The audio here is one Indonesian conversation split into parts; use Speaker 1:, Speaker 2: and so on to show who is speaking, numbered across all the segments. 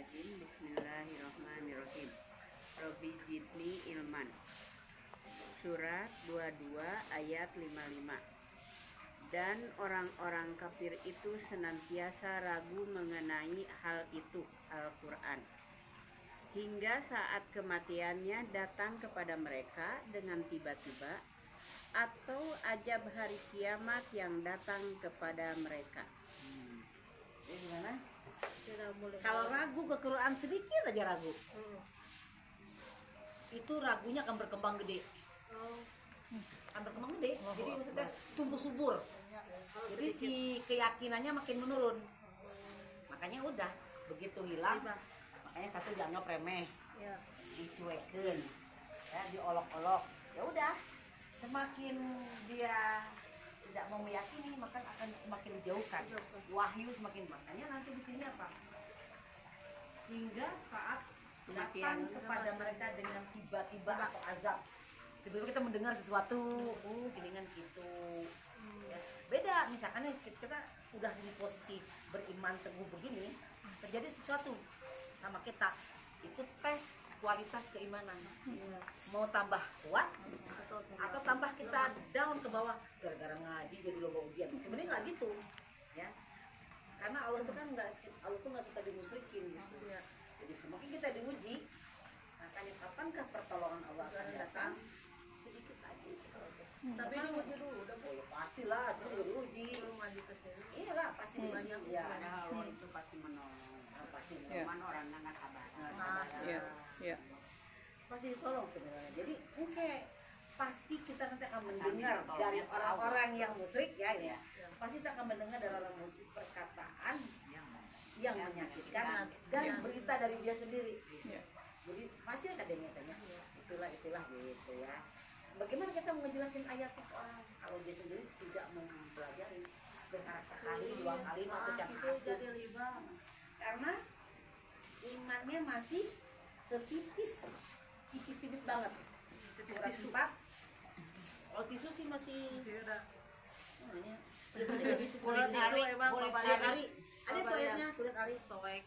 Speaker 1: Bismillahirrahmanirrahim. Robbi Jidni Ilman. Surat 22 ayat 55. Dan orang-orang kafir itu senantiasa ragu mengenai hal itu, Al-Quran, hingga saat kematiannya datang kepada mereka dengan tiba-tiba, atau ajab hari kiamat yang datang kepada mereka.
Speaker 2: Gimana? Kalau ragu ke Quran sedikit aja ragu, itu ragunya akan berkembang gede. Akan berkembang gede. Jadi maksudnya tumbuh subur. Jadi si keyakinannya makin menurun. Makanya udah begitu hilang. Makanya satu dianggap remeh, dicuekin, ya, diolok-olok. Ya udah, semakin dia tidak mau meyakini, maka akan semakin dijauhkan. Wahyu semakin, makanya nanti di sini apa? Hingga saat datang kepada mereka dengan tiba-tiba atau azab. Tiba-tiba kita mendengar sesuatu, gini kan gitu. Ya, beda, misalkan kita udah di posisi beriman teguh begini, terjadi sesuatu sama kita, itu tes kualitas keimanan. Mau tambah kuat atau tambah kita down ke bawah gara-gara ngaji jadi lomba ujian. Sebenarnya nggak gitu, ya. Karena Allah itu kan nggak suka dimusyrikin gitu. Jadi semakin kita diuji, makanya kapankah pertolongan Allah akan datang? Sedikit lagi. Tapi diuji dulu, udah boleh. Pastilah, semua juga diuji. Iyalah, pasti diuji. Ya,
Speaker 1: Allah itu pasti menolong.
Speaker 2: Pasti
Speaker 1: Cuman orangnya nggak sabar.
Speaker 2: Pasti ditolong sebenarnya. Jadi pasti kita nanti akan mendengar dari orang-orang yang musyrik, ya. Pasti kita akan mendengar dari orang musyrik perkataan yang menyakitkan dan berita dari dia sendiri. Jadi pasti ada yang tanya, itulah gitu ya. Bagaimana kita mau ngejelasin ayat orang kalau dia sendiri tidak mempelajari, dengar sekali, 2 kali atau tiap karena imannya masih tipis banget. Surat 4 kalau tisu sih masih kulit ari. Ada tuh ayatnya, kulit ari soek.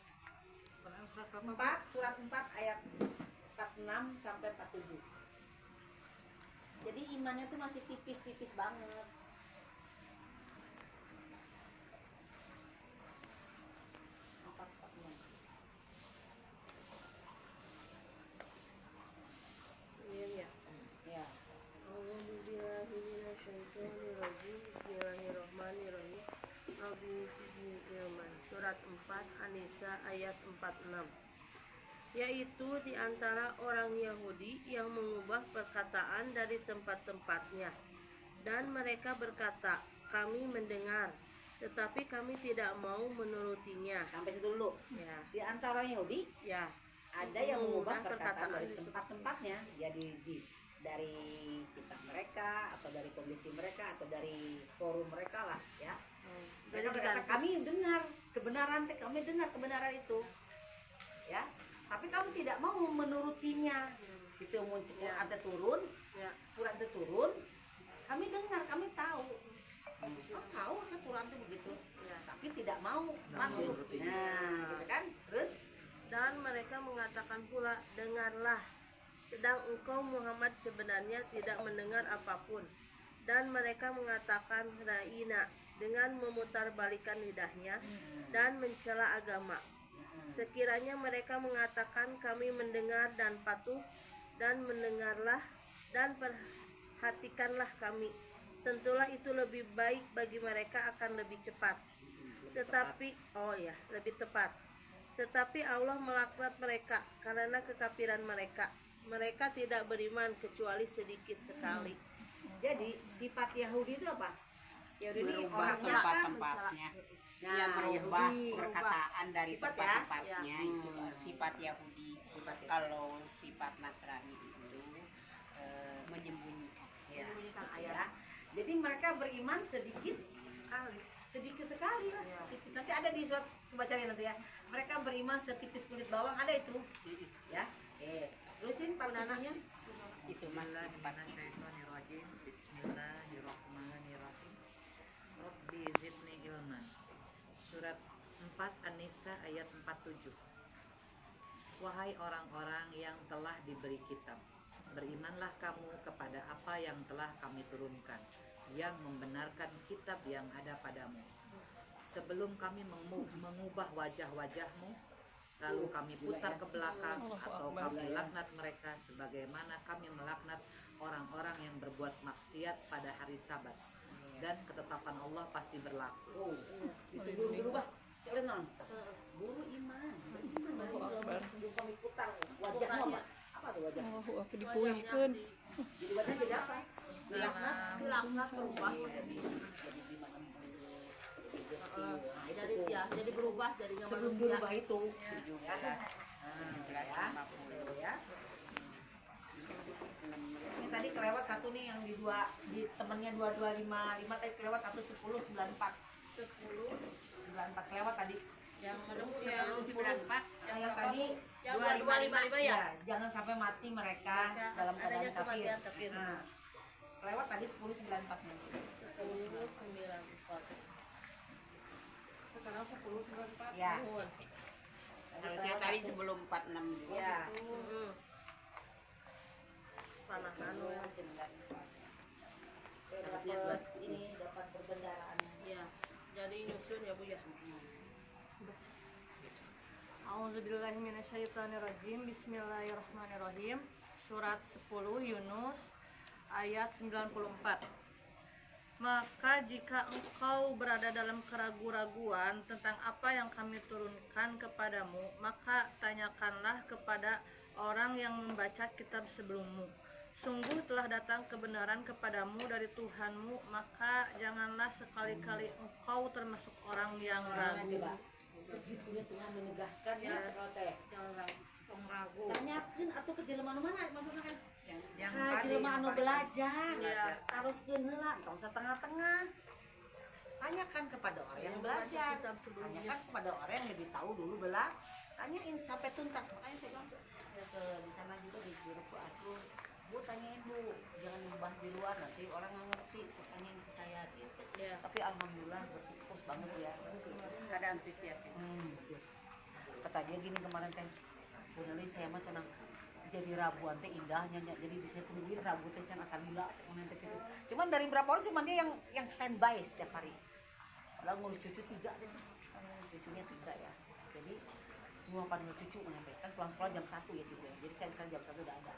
Speaker 2: Surat 4 ayat 46 sampai 47. Jadi imannya tuh masih tipis banget.
Speaker 3: Bismillahirrahmanirrahim. Robbi Jidni Ilman. Surat 4 An-Nisa ayat 46. Yaitu di antara orang Yahudi yang mengubah perkataan dari tempat-tempatnya, dan mereka berkata, kami mendengar, tetapi kami tidak mau menurutinya.
Speaker 2: Sampai situ dulu.
Speaker 3: Ya.
Speaker 2: Di antara Yahudi,
Speaker 3: Ya.
Speaker 2: ada yang mengubah perkataan dari tempat-tempatnya, jadi dari kitab mereka atau dari kondisi mereka atau dari forum mereka lah, ya. Mereka berkata, kami dengar kebenaran, kami dengar kebenaran itu, ya. Tapi kamu tidak mau menurutinya. Itu muncul Quran turun, Quran itu turun. Kami dengar, kami tahu. Tahu saya Quran itu begitu, tapi tidak mau manut. Nah, gitu kan. Terus
Speaker 3: Dan mereka mengatakan pula, dengarlah, sedang engkau Muhammad sebenarnya tidak mendengar apapun. Dan mereka mengatakan ra'ina, dengan memutarbalikan lidahnya dan mencela agama. Sekiranya mereka mengatakan kami mendengar dan patuh, dan mendengarlah dan perhatikanlah kami, tentulah itu lebih baik bagi mereka, akan lebih cepat. Lebih tepat. Tetapi Allah melaknat mereka karena kekafiran mereka. Mereka tidak beriman kecuali sedikit sekali.
Speaker 2: jadi sifat Yahudi itu apa? Yahudi ini
Speaker 1: Merubah
Speaker 2: orangnya kan
Speaker 1: tempat-tempatnya.
Speaker 2: Nah,
Speaker 1: Dia merubah
Speaker 2: Yahudi.
Speaker 1: perkataan dari
Speaker 2: Sifat,
Speaker 1: tempat-tempatnya. Itu sifat Yahudi.
Speaker 2: Sifat ya.
Speaker 1: Kalau sifat Nasrani itu menyembunyikan.
Speaker 2: Menyembunyikan ayat. Jadi mereka beriman sedikit sekali lah, setipis. Nanti ada di surat, coba cari nanti ya. Mereka beriman setipis kulit bawang, ada itu, ya. Terusin panggilannya.
Speaker 1: Itu masih
Speaker 4: Bismillahirrahmanirrahim. Bismillahirrahmanirrahim. Robbi Zidni Ilman. Surat 4 An-Nisa ayat 47. Wahai orang-orang yang telah diberi kitab, berimanlah kamu kepada apa yang telah kami turunkan, yang membenarkan kitab yang ada padamu. Sebelum kami mengubah wajah-wajahmu, lalu kami putar ke belakang, atau kami laknat mereka sebagaimana kami melaknat orang-orang yang berbuat maksiat pada hari Sabat. Dan ketetapan Allah pasti berlaku.
Speaker 2: Disuruh berubah celenon guru iman sebelum kami putar wajahnya apa tuh wajah
Speaker 5: Aku dipuihkeun.
Speaker 2: jadi wajah jadi apa
Speaker 3: Laknat berubah. Jadi berubah jadinya
Speaker 2: sebelum
Speaker 3: manusia.
Speaker 2: berubah itu ya kan ya ini tadi kelewat satu nih yang di temennya 2255 tadi kelewat 11094 kelewat tadi
Speaker 3: Yang mana
Speaker 1: yang 94
Speaker 2: yang tadi
Speaker 3: yang 2255 ya?
Speaker 2: jangan sampai mati mereka dalam
Speaker 3: adanya
Speaker 2: keadaan
Speaker 3: kematian
Speaker 2: kafir.
Speaker 3: kafir.
Speaker 2: Nah, kelewat tadi 1094 nya.
Speaker 3: 1094. Sekarang 1094.
Speaker 2: Ya.
Speaker 1: harusnya tadi sebelum 46 juga.
Speaker 2: Ya.
Speaker 3: Panah anu ya.
Speaker 2: Dapat ini dapat perbendaharaan.
Speaker 3: Ya. Jadi nyusun ya Bu ya.
Speaker 5: A'udzubillahiminasyaitonirrajim. Bismillahirrahmanirrahim. Surat 10 Yunus ayat 94. Maka jika engkau berada dalam keraguan-raguan tentang apa yang kami turunkan kepadamu, maka tanyakanlah kepada orang yang membaca kitab sebelummu. Sungguh telah datang kebenaran kepadamu dari Tuhanmu, maka janganlah sekali-kali engkau termasuk orang yang ragu.
Speaker 2: Segitunya Tuhan menegaskan ya kalau teh.
Speaker 3: Jangan ragu.
Speaker 2: Tanyakeun atuh ke jelema anu mana maksudnya kan?
Speaker 4: Yang
Speaker 2: Ka
Speaker 4: tadi
Speaker 2: jelema
Speaker 4: yang
Speaker 2: anu
Speaker 4: paling-
Speaker 2: belajar.
Speaker 3: Iya.
Speaker 2: Taruskeun heula tong setengah-tengah. Tanyakan kepada orang yang belajar.
Speaker 3: Kitab sebelumnya.
Speaker 2: Tanyakan kepada orang yang lebih tahu dulu tanyain sampai tuntas. Makanya saya bilang ya ke di sana juga di guruku aku, Bu tanyain Bu, jangan membahas di luar nanti orang nggak ngerti. So, tanyain ke saya gitu.
Speaker 3: Ya.
Speaker 2: Tapi alhamdulillah bersyukur banget ya.
Speaker 1: Ada antusias.
Speaker 2: Gitu. Kata dia gini kemarin teh, bener saya mah cenah jadi rabuan teh indahnya jadi di situ sendiri rabu teh cenah asal gula cenah teh gitu. Cuman dari berapa orang cuman dia yang standby setiap hari. Padahal ngurus cucu 3 deh. Cucunya 3 ya. Jadi cuma panggil cucu menyampaikan pulang sekolah jam 1 ya cucu ya. Jadi saya di sana jam 1 udah ada.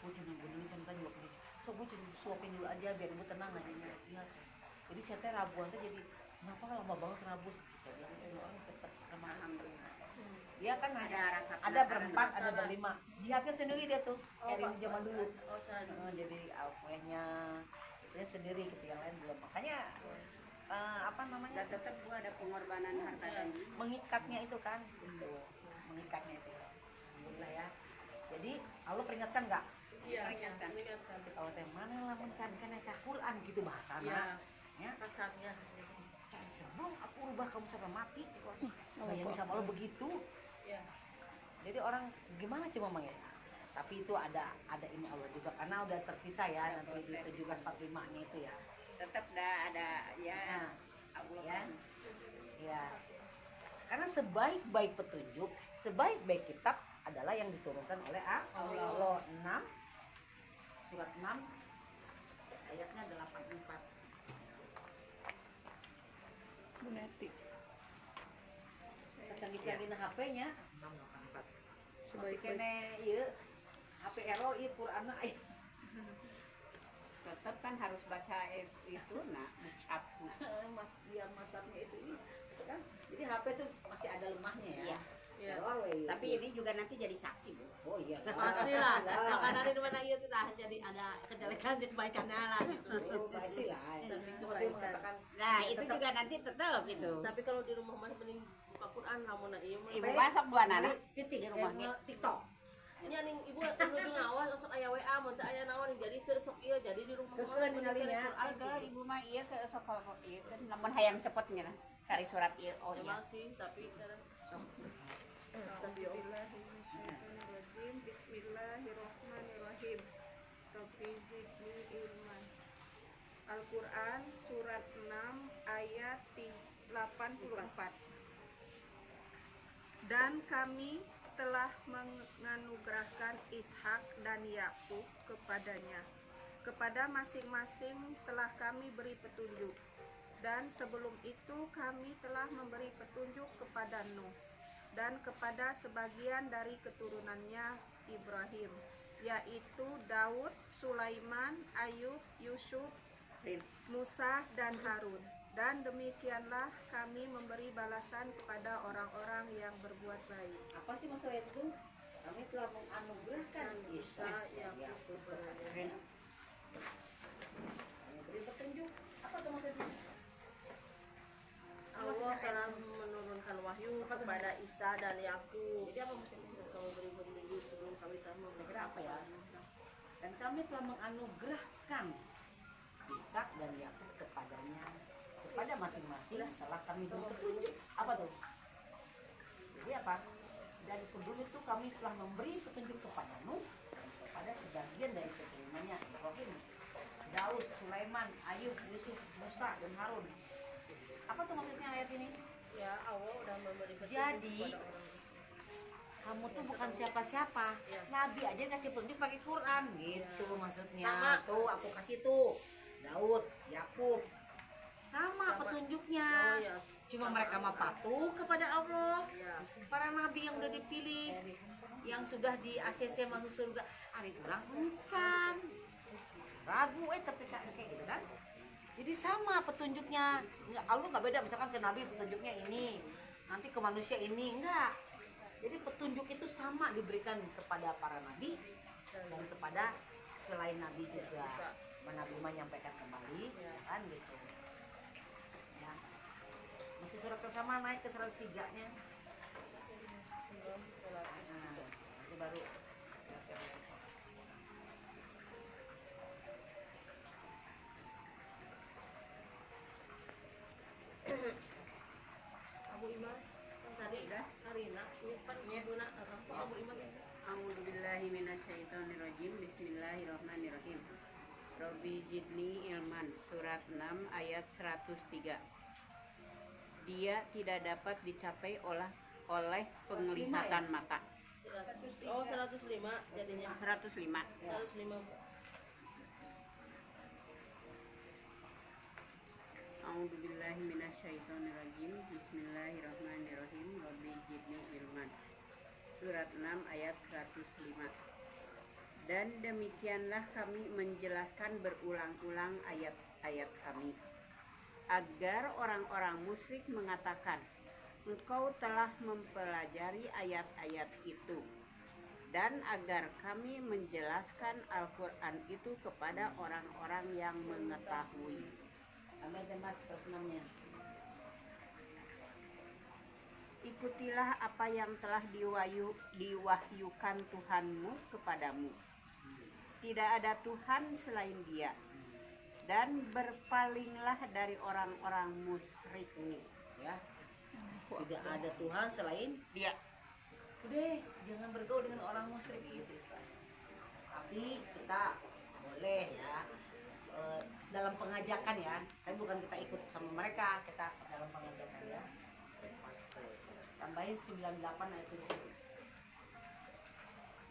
Speaker 2: Bu cenah bener cenah juga gini. So bu cucu suapin dulu aja biar ibu tenang aja. Iya. Jadi saya teh rabuan teh jadi kenapa lama banget rabus? Saya bilang orang cepet lama alhamdulillah. Dia kan ada berempat, ada berlima. Jihadnya sendiri dia tuh, kayak ini zaman dulu. Jadi alfahnya dia sendiri gitu, yang lain belum. Makanya apa namanya?
Speaker 1: Dan tetap gua ada pengorbanan harta dan jiwa.
Speaker 2: Mengikatnya itu kan, gitu. Mengikatnya itu. Alhamdulillah ya. Jadi Allah peringatkan nggak?
Speaker 3: Iya.
Speaker 1: Peringatkan.
Speaker 3: Peringatkan.
Speaker 2: Kalau teh mana lah mencarikan ayat Quran gitu bahasana. Ya.
Speaker 3: Kasarnya.
Speaker 2: Sebelum aku rubah kamu sampai mati, bayangin sama Allah begitu.
Speaker 3: Ya.
Speaker 2: Jadi orang gimana coba mang ya? Tapi itu ada ini Allah juga karena udah terpisah ya nanti di 1745-nya itu ya.
Speaker 1: Tetap ada ya
Speaker 2: Nah,
Speaker 1: Allah
Speaker 2: ya.
Speaker 1: kan.
Speaker 2: Ya. Karena sebaik-baik petunjuk, sebaik-baik kitab adalah yang diturunkan oleh Allah. 6 surat 6 ayatnya 84.
Speaker 5: Bu Neti.
Speaker 2: Canggih-canggih HP-nya
Speaker 4: 684.
Speaker 2: masih kene ieu HP error ieu Qur'anna aya.
Speaker 1: Tetap kan harus baca itu nah mushaf.
Speaker 2: Mas dia masaknya itu kan. Jadi HP tuh masih ada lemahnya ya.
Speaker 1: Iya.
Speaker 3: Iya.
Speaker 2: Error we.
Speaker 1: Tapi ini juga nanti jadi saksi, Bu.
Speaker 2: oh iya.
Speaker 3: Pastilah. Maka dari mana ieu tah jadi ada kejelekan dan kebaikannya lah gitu.
Speaker 2: Oh, pastilah.
Speaker 3: Tapi
Speaker 2: Itu
Speaker 3: kebaikan.
Speaker 2: masih mengatakan
Speaker 1: Nah, itu juga nanti tetap itu.
Speaker 3: Tapi kalau di rumah mah mending buka Quran lamun ieu mah.
Speaker 1: Ibu masuk dua anak
Speaker 2: titik
Speaker 1: di rumahnya.
Speaker 2: TikTok.
Speaker 3: Nya ning ibu nuju ngawas sok aya WA mun teu aya naon jadi teu sok ieu jadi di rumah mah.
Speaker 2: Kekeun ngalinya.
Speaker 1: Ke ibu mah iya ke sekolah ieu kan lamun hayang cepetnya nah. Cari surat ieu oh iya.
Speaker 3: Emang sih tapi kadang sok.
Speaker 5: Bismillahirrahmanirrahim. Bismillahirrahmanirrahim. Rabbi zidni ilman. Al-Quran surat 6 ayat 84. Dan kami
Speaker 6: telah menganugerahkan Ishak dan Yakub kepadanya. Kepada masing-masing telah kami beri petunjuk. Dan sebelum itu kami telah memberi petunjuk kepada Nuh dan kepada sebagian dari keturunannya Ibrahim, yaitu Daud, Sulaiman, Ayub, Yusuf, Musa, dan Harun. Dan demikianlah kami memberi balasan kepada orang-orang yang berbuat baik.
Speaker 2: Apa sih masalah itu? Kami telah menganugerahkan Isa yang kepadanya. Beri petunjuk. Apa tuh maksudnya?
Speaker 3: Allah telah menurunkan wahyu kepada Isa dan Yakub.
Speaker 2: Jadi apa maksudnya?
Speaker 3: Kamu beri petunjuk sebelum kami telah
Speaker 2: Kira
Speaker 3: memberikan
Speaker 2: apa ya? Dan kami telah menganugerahkan Ishak dan Yakub kepadanya, kepada masing-masing telah kami beri petunjuk. Apa tuh? Jadi apa? Dan sebelum itu kami telah memberi petunjuk kepada Nuh dan kepada sebagian dari keturunannya Ibrahim, Daud, Sulaiman, Ayub, Yusuf, Musa, dan Harun. Apa tuh maksudnya ayat ini?
Speaker 3: Ya, Allah udah memberi petunjuk
Speaker 2: Jadi,
Speaker 3: kepada orang.
Speaker 2: kamu tuh bukan siapa-siapa. Nabi aja kasih petunjuk pakai Quran gitu maksudnya.
Speaker 3: Sama.
Speaker 2: Tuh aku kasih tuh Daud, Yakub. Sama petunjuknya.
Speaker 3: Oh, ya.
Speaker 2: Cuma mereka mah patuh kepada Allah.
Speaker 3: Ya.
Speaker 2: Para nabi yang udah dipilih, yang sudah di ACC masuk surga, ari kurang encan. Ragu tapi kayak gitu kan. Jadi sama petunjuknya. Allah nggak beda, misalkan ke nabi petunjuknya ini, nanti ke manusia ini enggak. Jadi petunjuk itu sama diberikan kepada para nabi dan kepada selain nabi juga. Nabi menyampaikan kembali, kan gitu. Ya. Masih surat bersama naik ke 103-nya. Nah, nanti baru.
Speaker 3: Abu Imas, kan tadi dah Karina, nyimpan nyebuna Abu Imas.
Speaker 1: A'udzubillahi minasyaitonirrajim. Bismillahirrahmanirrahim. Robbi jidni ilman, surat 6 ayat 103. Dia tidak dapat dicapai oleh penglihatan mata.
Speaker 3: 105 jadinya.
Speaker 1: 105.
Speaker 3: 105.
Speaker 1: A'udzubillahi minasyaitonirrajim. Bismillahirrahmanirrahim. Robbi jidni ilman, surat 6 ayat 105. Dan demikianlah kami menjelaskan berulang-ulang ayat-ayat kami, agar orang-orang musyrik mengatakan, engkau telah mempelajari ayat-ayat itu, dan agar kami menjelaskan Al-Quran itu kepada orang-orang yang mengetahui.
Speaker 2: Tambah deh mas terus 6-nya.
Speaker 1: Ikutilah apa yang telah diwahyukan Tuhanmu kepadamu. Tidak ada Tuhan selain Dia. Dan berpalinglah dari orang-orang musyrik.
Speaker 2: Ya. Tidak ada Tuhan selain
Speaker 1: Dia.
Speaker 2: udah jangan bergaul dengan orang musyrik gitu Ustaz. Tapi kita boleh ya dalam pengajakan ya, tapi bukan kita ikut sama mereka, kita dalam pengajakan ya. Tambahin 98 ayat 7.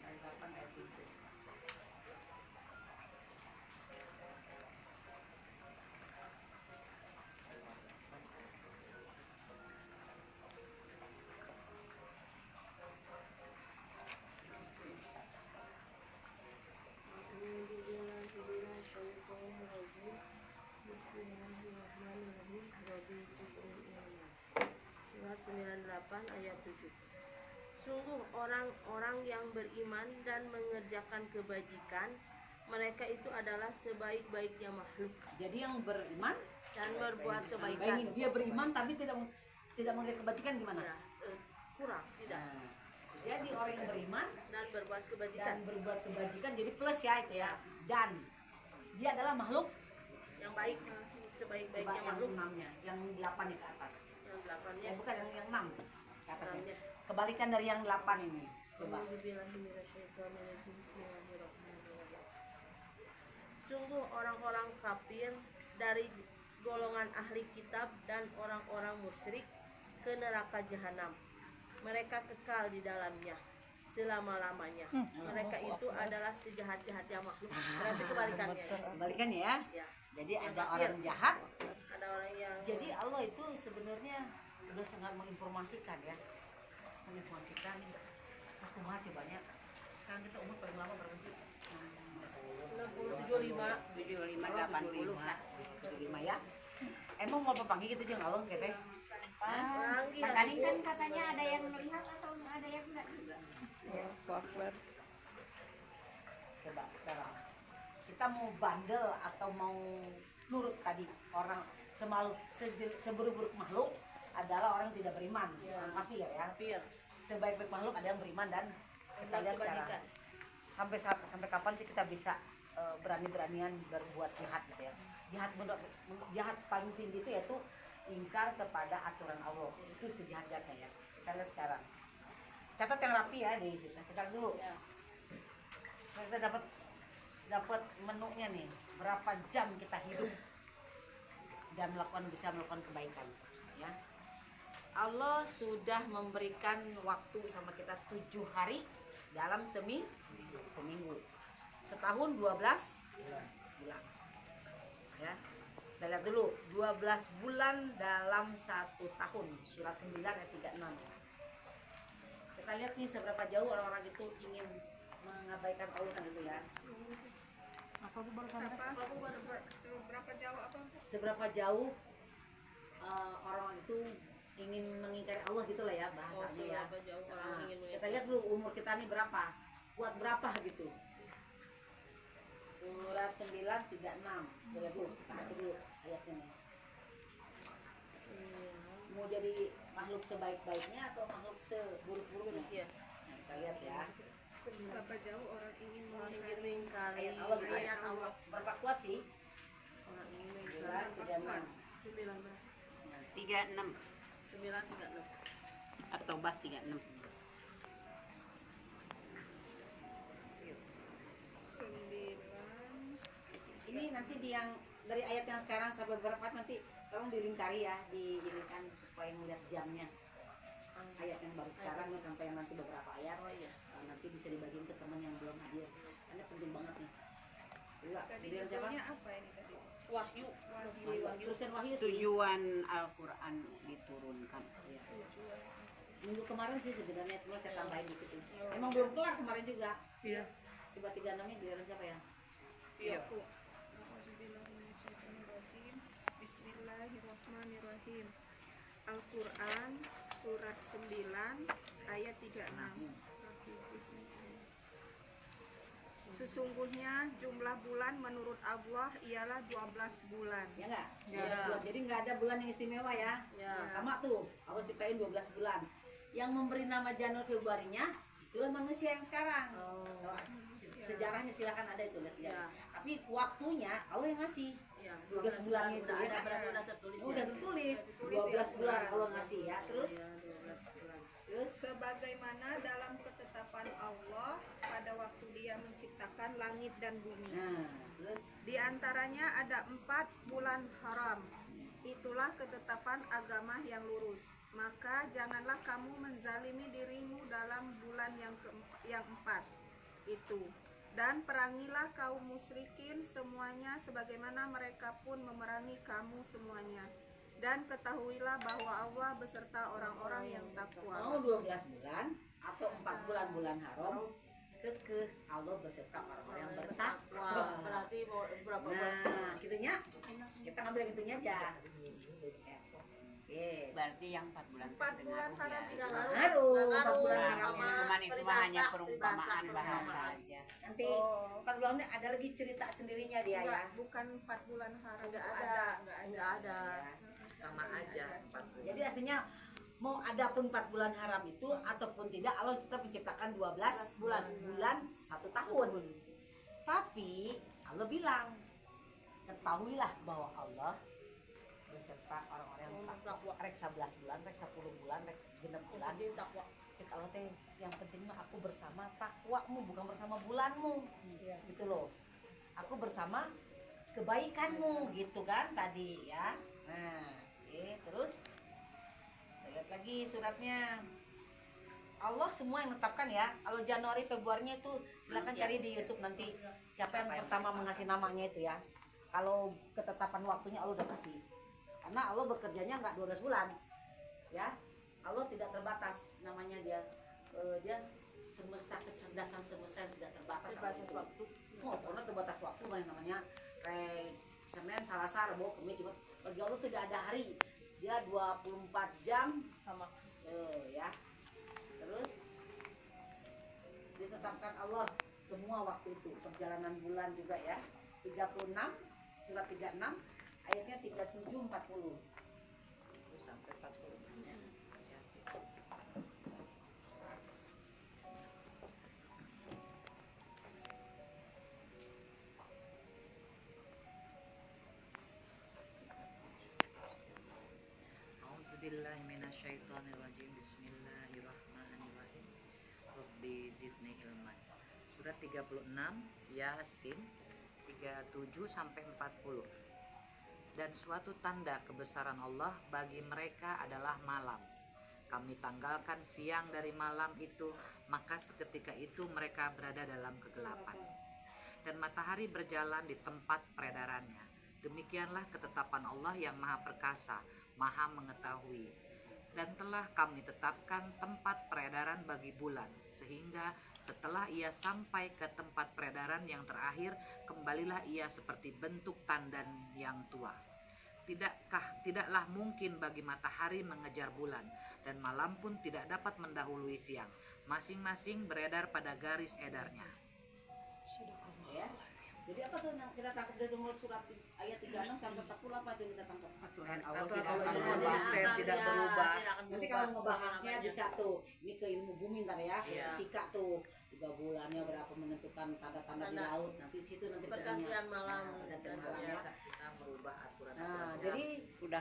Speaker 2: 98 ayat 7.
Speaker 3: Bismillahirrahmanirrahim. Rabbi Jibril ilman. Surat 98 ayat 7. Sungguh orang-orang yang beriman dan mengerjakan kebajikan, mereka itu adalah sebaik-baiknya makhluk
Speaker 2: Jadi yang beriman,
Speaker 3: dan berbuat kebaikan.
Speaker 2: bayangin dia beriman tapi tidak mengerjakan kebajikan gimana?
Speaker 3: Ya, kurang tidak
Speaker 2: Nah, jadi orang yang beriman
Speaker 3: dan berbuat kebajikan
Speaker 2: dan berbuat kebajikan jadi plus ya itu ya. Dan dia adalah makhluk
Speaker 3: yang baik, sebaik-baiknya
Speaker 2: yang
Speaker 3: makhluk.
Speaker 2: 6-nya, yang 8 di atas.
Speaker 3: Yang 8-nya
Speaker 2: Ya bukan yang 6 ke atasnya.
Speaker 3: Enamnya.
Speaker 2: Kebalikan dari yang 8 ini. Coba.
Speaker 3: A'udzubillahiminasyaitonirrajim. Bismillahirrahmanirrahim. Sungguh orang-orang kafir dari golongan ahli kitab dan orang-orang musyrik ke neraka jahanam. Mereka kekal di dalamnya. selama-lamanya. Mereka itu adalah sejahat-jahatnya makhluk. Berarti kebalikannya.
Speaker 2: Kembalikannya ya.
Speaker 3: Ya.
Speaker 2: Jadi ada orang jahat.
Speaker 3: Ada orang yang
Speaker 2: Jadi Allah itu sebenarnya udah sangat menginformasikan ya. Menginformasikan aku mah banyak. Sekarang kita umur paling lama berapa sih?
Speaker 3: 75.
Speaker 1: 75 80 lah.
Speaker 2: 75 ya. Emang mau panggil gitu jeung Allah gitu.
Speaker 3: Panggil
Speaker 1: Makanya kan katanya ada yang melihat atau ada yang enggak juga.
Speaker 2: Coba sekarang kita mau bandel atau mau nurut tadi orang seburuk-buruk makhluk adalah orang yang tidak beriman, orang kafir ya.
Speaker 3: Kafir.
Speaker 2: Sebaik-baik makhluk ada yang beriman dan kita lihat sekarang
Speaker 3: Kebalikan.
Speaker 2: sampai kapan sih kita bisa berani-beranian berbuat jahat gitu ya. Jahat paling tinggi itu yaitu ingkar kepada aturan Allah. Itu sejahat-jahatnya ya. Kita lihat sekarang. Catat yang rapi ya di situ. Kita dulu.
Speaker 3: Ya.
Speaker 2: Kita dapat menunya nih. Berapa jam kita hidup dan bisa melakukan kebaikan ya. Allah sudah memberikan waktu sama kita 7 hari dalam seminggu. Setahun 12 bulan. Ya. Kita lihat dulu 12 bulan dalam 1 tahun. Surat 9 ayat 36. Kita lihat nih seberapa jauh orang-orang itu ingin mengabaikan Allah kan itu ya.
Speaker 6: Seberapa jauh apa?
Speaker 2: Seberapa jauh orang itu ingin mengingkari Allah gitu lah ya bahasanya ya.
Speaker 3: Seberapa jauh orang
Speaker 2: Nah,
Speaker 3: ingin
Speaker 2: kita lihat dulu umur kita nih berapa, kuat berapa gitu. Surat 9:36. Kita lihat dulu, kita baca dulu ayatnya nih. Mau jadi makhluk sebaik-baiknya atau makhluk seburuk-buruknya?
Speaker 3: Iya.
Speaker 2: Nah, kita lihat ya.
Speaker 6: Seberapa jauh orang ingin
Speaker 3: Orang ingin
Speaker 6: mengingkari
Speaker 3: mengingkari
Speaker 2: Ayat Allah gitu ya.
Speaker 3: ayat Allah.
Speaker 2: Seberapa kuat sih?
Speaker 3: Orang ingin mengingkari
Speaker 2: Surat 36.
Speaker 1: 36
Speaker 3: 936.
Speaker 1: atau bah 36.
Speaker 6: 9.
Speaker 2: Ini nanti di yang dari ayat yang sekarang sampai berapa nanti tolong dilingkari ya, dijadikan supaya melihat jamnya. Ayat yang baru sekarang nih sampai yang nanti beberapa ayat.
Speaker 3: Oh iya.
Speaker 2: Nanti bisa dibagiin ke teman yang belum hadir. Ini penting banget nih. Coba,
Speaker 6: Tadi
Speaker 2: giliran siapa?
Speaker 6: judulnya apa ini tadi?
Speaker 3: Wahyu.
Speaker 2: Terusan Wahyu sih.
Speaker 1: Tujuan Al-Quran diturunkan.
Speaker 2: Iya. Minggu kemarin sih sebenarnya cuma saya tambahin dikit. Emang belum kelar kemarin juga.
Speaker 5: Iya.
Speaker 2: Coba 36-nya giliran siapa ya?
Speaker 3: Iya.
Speaker 6: Auzubillahiminasyaitonirrajim. Bismillahirrahmanirrahim. Al-Quran surat 9 ayat 36. Sesungguhnya jumlah bulan menurut Allah ialah 12 bulan.
Speaker 2: Ya enggak?
Speaker 5: Ya.
Speaker 2: 12 bulan. Jadi enggak ada bulan yang istimewa ya.
Speaker 3: Ya.
Speaker 2: Sama tuh, Allah ciptain 12 bulan. Yang memberi nama Januari Februarinya itulah manusia yang sekarang. Tuh, sejarahnya silakan ada itu lihat ya. Tapi waktunya Allah yang ngasih.
Speaker 3: Ya,
Speaker 2: 12 bulan itu
Speaker 3: udah
Speaker 2: ya
Speaker 3: ada,
Speaker 2: kan?
Speaker 3: berarti udah tertulis.
Speaker 2: Udah tertulis 12 bulan Allah ngasih ya. Terus
Speaker 3: Ya, 12 bulan.
Speaker 2: terus
Speaker 6: Sebagaimana dalam ketetapan Allah pada waktu Dia menciptakan langit dan bumi.
Speaker 2: nah, terus
Speaker 6: Di antaranya ada 4 bulan haram. Itulah ketetapan agama yang lurus. Maka janganlah kamu menzalimi dirimu dalam bulan yang 4 itu. Dan perangilah kaum musyrikin semuanya sebagaimana mereka pun memerangi kamu semuanya. Dan ketahuilah bahwa Allah beserta orang-orang yang takwa.
Speaker 2: mau 12 bulan atau 4 bulan haram, kekeh Allah beserta orang-orang yang bertakwa.
Speaker 3: Wah, berarti mau berapa bulan?
Speaker 2: Nah, gitunya kita ngambil yang itunya aja. Oke.
Speaker 1: Berarti yang 4 bulan
Speaker 6: 4 bulan haram itu
Speaker 3: Nggak
Speaker 2: Ngaruh,
Speaker 3: nggak
Speaker 2: 4 bulan
Speaker 3: ngaruh
Speaker 2: haramnya.
Speaker 3: sama
Speaker 1: cuman itu mah hanya perumpamaan bahasa aja.
Speaker 2: Nanti 4 bulan ini ada lagi cerita sendirinya dia ya.
Speaker 6: enggak, bukan 4 bulan haram.
Speaker 3: Enggak
Speaker 6: itu
Speaker 3: ada, enggak ada.
Speaker 4: Sama aja 4 bulan.
Speaker 2: Jadi artinya mau ada pun 4 bulan haram itu ataupun tidak, Allah tetap menciptakan 12 bulan 1 tahun. Tapi Allah bilang, ketahuilah bahwa Allah beserta orang-orang yang takwa. Rek 11 bulan, rek 10 bulan, rek 6 bulan.
Speaker 3: Jadi takwa.
Speaker 2: Cek Allah teh yang penting mah aku bersama takwamu bukan bersama bulanmu. Gitu loh. Aku bersama kebaikanmu gitu kan tadi ya. Nah, oke, terus kita lihat lagi suratnya. Allah semua yang menetapkan ya. Kalau Januari Februarinya itu silakan cari di YouTube nanti siapa yang pertama mengasih namanya itu ya. Kalau ketetapan waktunya Allah udah kasih. Karena Allah bekerjanya nggak 12 bulan. Ya. Allah tidak terbatas namanya dia. Dia semesta, kecerdasan semesta yang tidak terbatas.
Speaker 3: Terbatas waktu.
Speaker 2: Oh, karena terbatas waktu namanya kayak Senin, Selasa, Rabu, Kamis, Jumat. Bagi Allah tidak ada hari. Dia 24 jam
Speaker 5: sama
Speaker 2: ya. Terus ditetapkan Allah semua waktu itu, perjalanan bulan juga ya. 36 surat 36 ayatnya 37 40.
Speaker 4: Sampai 40. Ya, sih. A'udzubillahi minasyaitonirrajim. Bismillahirrahmanirrahim. Rabbi zidni ilman. Surat 36 Yasin 37 sampai 40. Dan suatu tanda kebesaran Allah bagi mereka adalah malam. Kami tanggalkan siang dari malam itu, maka seketika itu mereka berada dalam kegelapan. Dan matahari berjalan di tempat peredarannya. Demikianlah ketetapan Allah yang maha perkasa, maha mengetahui. Dan telah kami tetapkan tempat peredaran bagi bulan, sehingga setelah ia sampai ke tempat peredaran yang terakhir, kembalilah ia seperti bentuk tandan yang tua. Tidaklah mungkin bagi matahari mengejar bulan, dan malam pun tidak dapat mendahului siang. Masing-masing beredar pada garis edarnya.
Speaker 2: Ya. Jadi apa tuh yang kita tangkap dari nomor surat ayat 36 sampai 40 apa itu yang kita tangkap?
Speaker 4: Aturan Allah itu konsisten, tidak berubah.
Speaker 2: Nanti kalau ngebahasnya bisa tuh, ini ke ilmu bumi ntar ya,
Speaker 4: Iya.
Speaker 2: fisika tuh, juga bulannya berapa menentukan tanda-tanda di
Speaker 3: Tanda.
Speaker 2: laut. Nanti di situ nanti
Speaker 3: Pergantian malam.
Speaker 2: Nah, pergantian malam ya.
Speaker 4: Bisa kita merubah aturan-aturan.
Speaker 2: Nah, jadi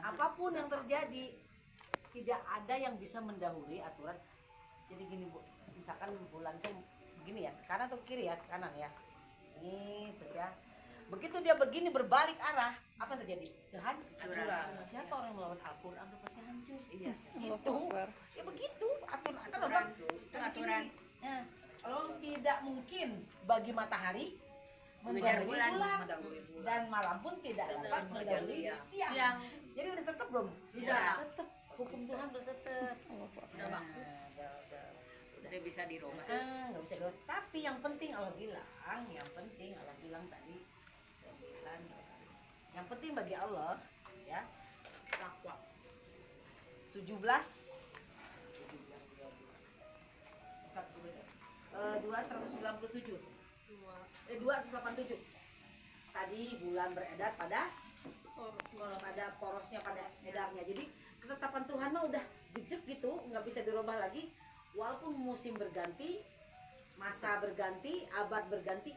Speaker 2: apapun yang terjadi tidak ada yang bisa mendahului aturan. Jadi gini Bu, misalkan bulan tuh begini ya, kanan atau kiri ya, kanan ya. Ini terus ya. Begitu dia begini berbalik arah, apa yang terjadi? Kehancuran. Siapa orang yang melawan Al-Qur'an udah pasti hancur.
Speaker 4: Iya,
Speaker 2: Itu. Ya begitu, aturan kan orang aturan. Nah, kalau tidak mungkin bagi matahari mendahului bulan,
Speaker 4: mendahului bulan.
Speaker 2: dan malam pun tidak dapat
Speaker 4: mengejar
Speaker 2: mendahului
Speaker 4: siang.
Speaker 2: siang. Jadi udah tetap belum?
Speaker 3: Sudah.
Speaker 2: Tetap. Hukum Tuhan udah tetap.
Speaker 3: Udah waktu.
Speaker 4: Udah bisa dirubah.
Speaker 2: Nggak bisa dirubah. Tapi yang penting Allah bilang tadi 9. Yang penting bagi Allah ya takwa. 17 297 287 tadi bulan beredar pada porosnya, pada edarnya. Jadi ketetapan Tuhan mah udah jejak gitu, nggak bisa dirubah lagi. Walaupun musim berganti, masa berganti, abad berganti,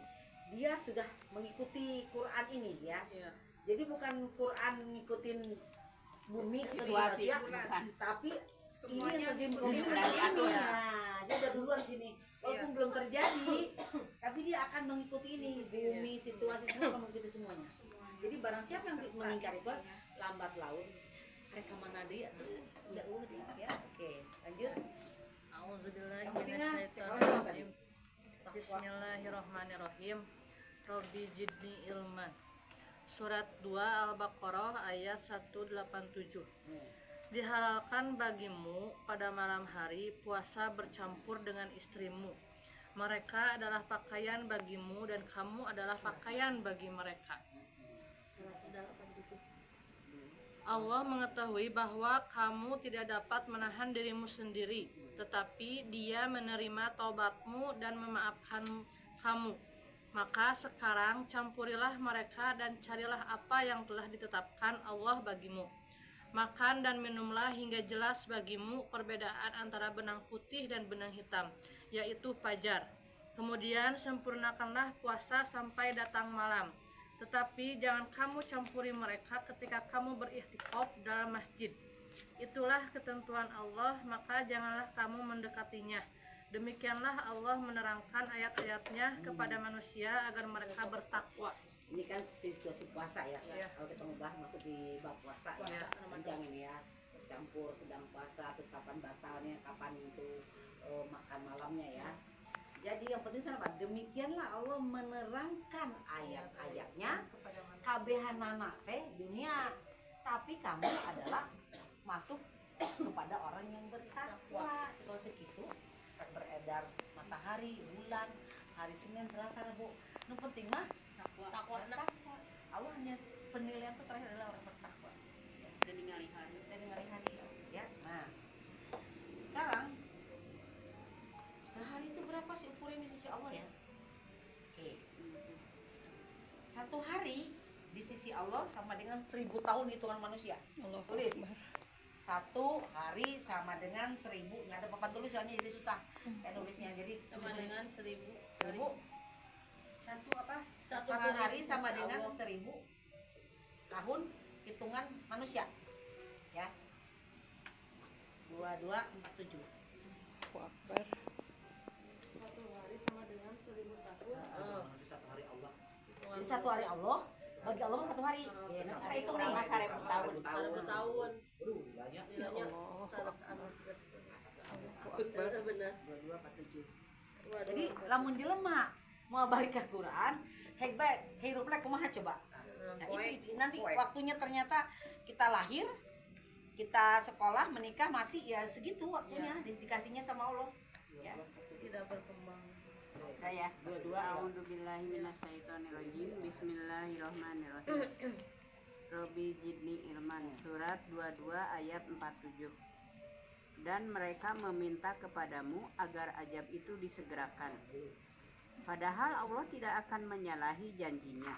Speaker 2: dia sudah mengikuti Quran ini ya.
Speaker 3: Iya.
Speaker 2: Jadi bukan Quran ngikutin bumi atau
Speaker 1: Situasi,
Speaker 2: manusia,
Speaker 1: bukan.
Speaker 2: tapi
Speaker 6: Semuanya
Speaker 2: ini yang terjadi
Speaker 6: ngikutin
Speaker 2: bumi
Speaker 6: dari
Speaker 2: ini.
Speaker 6: aturan.
Speaker 2: Nah, dia udah duluan sini. Walaupun belum terjadi, tapi dia akan mengikuti ini. Bumi, situasi semua akan mengikuti semuanya. Jadi barang siapa yang mengingkari itu lambat laun. Mereka mana dia tuh enggak dia ya. Oke, lanjut.
Speaker 5: A'udzubillahi
Speaker 2: Yang penting
Speaker 5: minasyaitonirrajim. Bismillahirrahmanirrahim. Rabbi zidni ilman. Surat 2 Al-Baqarah ayat 187. Dihalalkan bagimu pada malam hari puasa bercampur dengan istrimu. Mereka adalah pakaian bagimu dan kamu adalah pakaian bagi mereka. Allah mengetahui bahwa kamu tidak dapat menahan dirimu sendiri, tetapi Dia menerima taubatmu dan memaafkan kamu. Maka sekarang campurilah mereka dan carilah apa yang telah ditetapkan Allah bagimu. Makan dan minumlah hingga jelas bagimu perbedaan antara benang putih dan benang hitam, yaitu fajar. Kemudian sempurnakanlah puasa sampai datang malam. Tetapi jangan kamu campuri mereka ketika kamu beriktikaf dalam masjid. Itulah ketentuan Allah, maka janganlah kamu mendekatinya. Demikianlah Allah menerangkan ayat-ayatnya kepada manusia agar mereka bertakwa.
Speaker 2: Ini kan situasi puasa ya. Kalau kita membahas masuk di bab puasa ya. Panjang ini ya. Campur sedang puasa, terus kapan batalnya, kapan itu makan babnya ya. Jadi yang penting apa? Demikianlah Allah menerangkan ayat-ayatnya kabehanana teh dunia, tapi kamu adalah masuk kepada orang yang bertakwa. Kalau gitu beredar matahari, bulan, hari Senin, Selasa, Rabu. Yang penting mah takwa. Allah hanya penilaian itu terakhir adalah orang bertakwa.
Speaker 1: dan hari
Speaker 2: Dari hari-hari ya. Nah, sekarang sehari itu berapa sih ukuran di sisi Allah ya? Oke. Satu hari di sisi Allah sama dengan 1000 tahun hitungan manusia. Tulis. Satu hari sama dengan 1000. Nggak ada papan tulis soalnya jadi susah. Saya nulisnya jadi
Speaker 3: Sama dengan 1000.
Speaker 2: 1000.
Speaker 3: Satu apa?
Speaker 2: Satu hari sama dengan 1000 tahun hitungan manusia. Ya. 2247.
Speaker 5: Satu hari sama dengan 1000 tahun.
Speaker 4: Satu hari Allah.
Speaker 2: Jadi satu hari Allah, bagi Allah satu hari. Ya, nanti kita hitung nih. 1000 tahun.
Speaker 3: 1000 tahun.
Speaker 4: Aduh, banyak.
Speaker 3: Nilainya benar.
Speaker 4: 2247.
Speaker 2: Jadi lamun jelema mau balik ke Quran, hebat, hirupna kumaha coba. Nah, itu nanti waktunya ternyata kita lahir, kita sekolah, menikah, mati ya segitu waktunya dikasihnya sama Allah. Ya.
Speaker 3: Tidak berkembang.
Speaker 1: saya
Speaker 2: Dua-dua ya.
Speaker 1: A'udzubillahi minasyaitonirrajim. Bismillahirrahmanirrahim. Robi Jidni Ilman, surat 22 ayat 47. Dan mereka meminta kepadamu agar ajab itu disegerakan. Padahal Allah tidak akan menyalahi janjinya.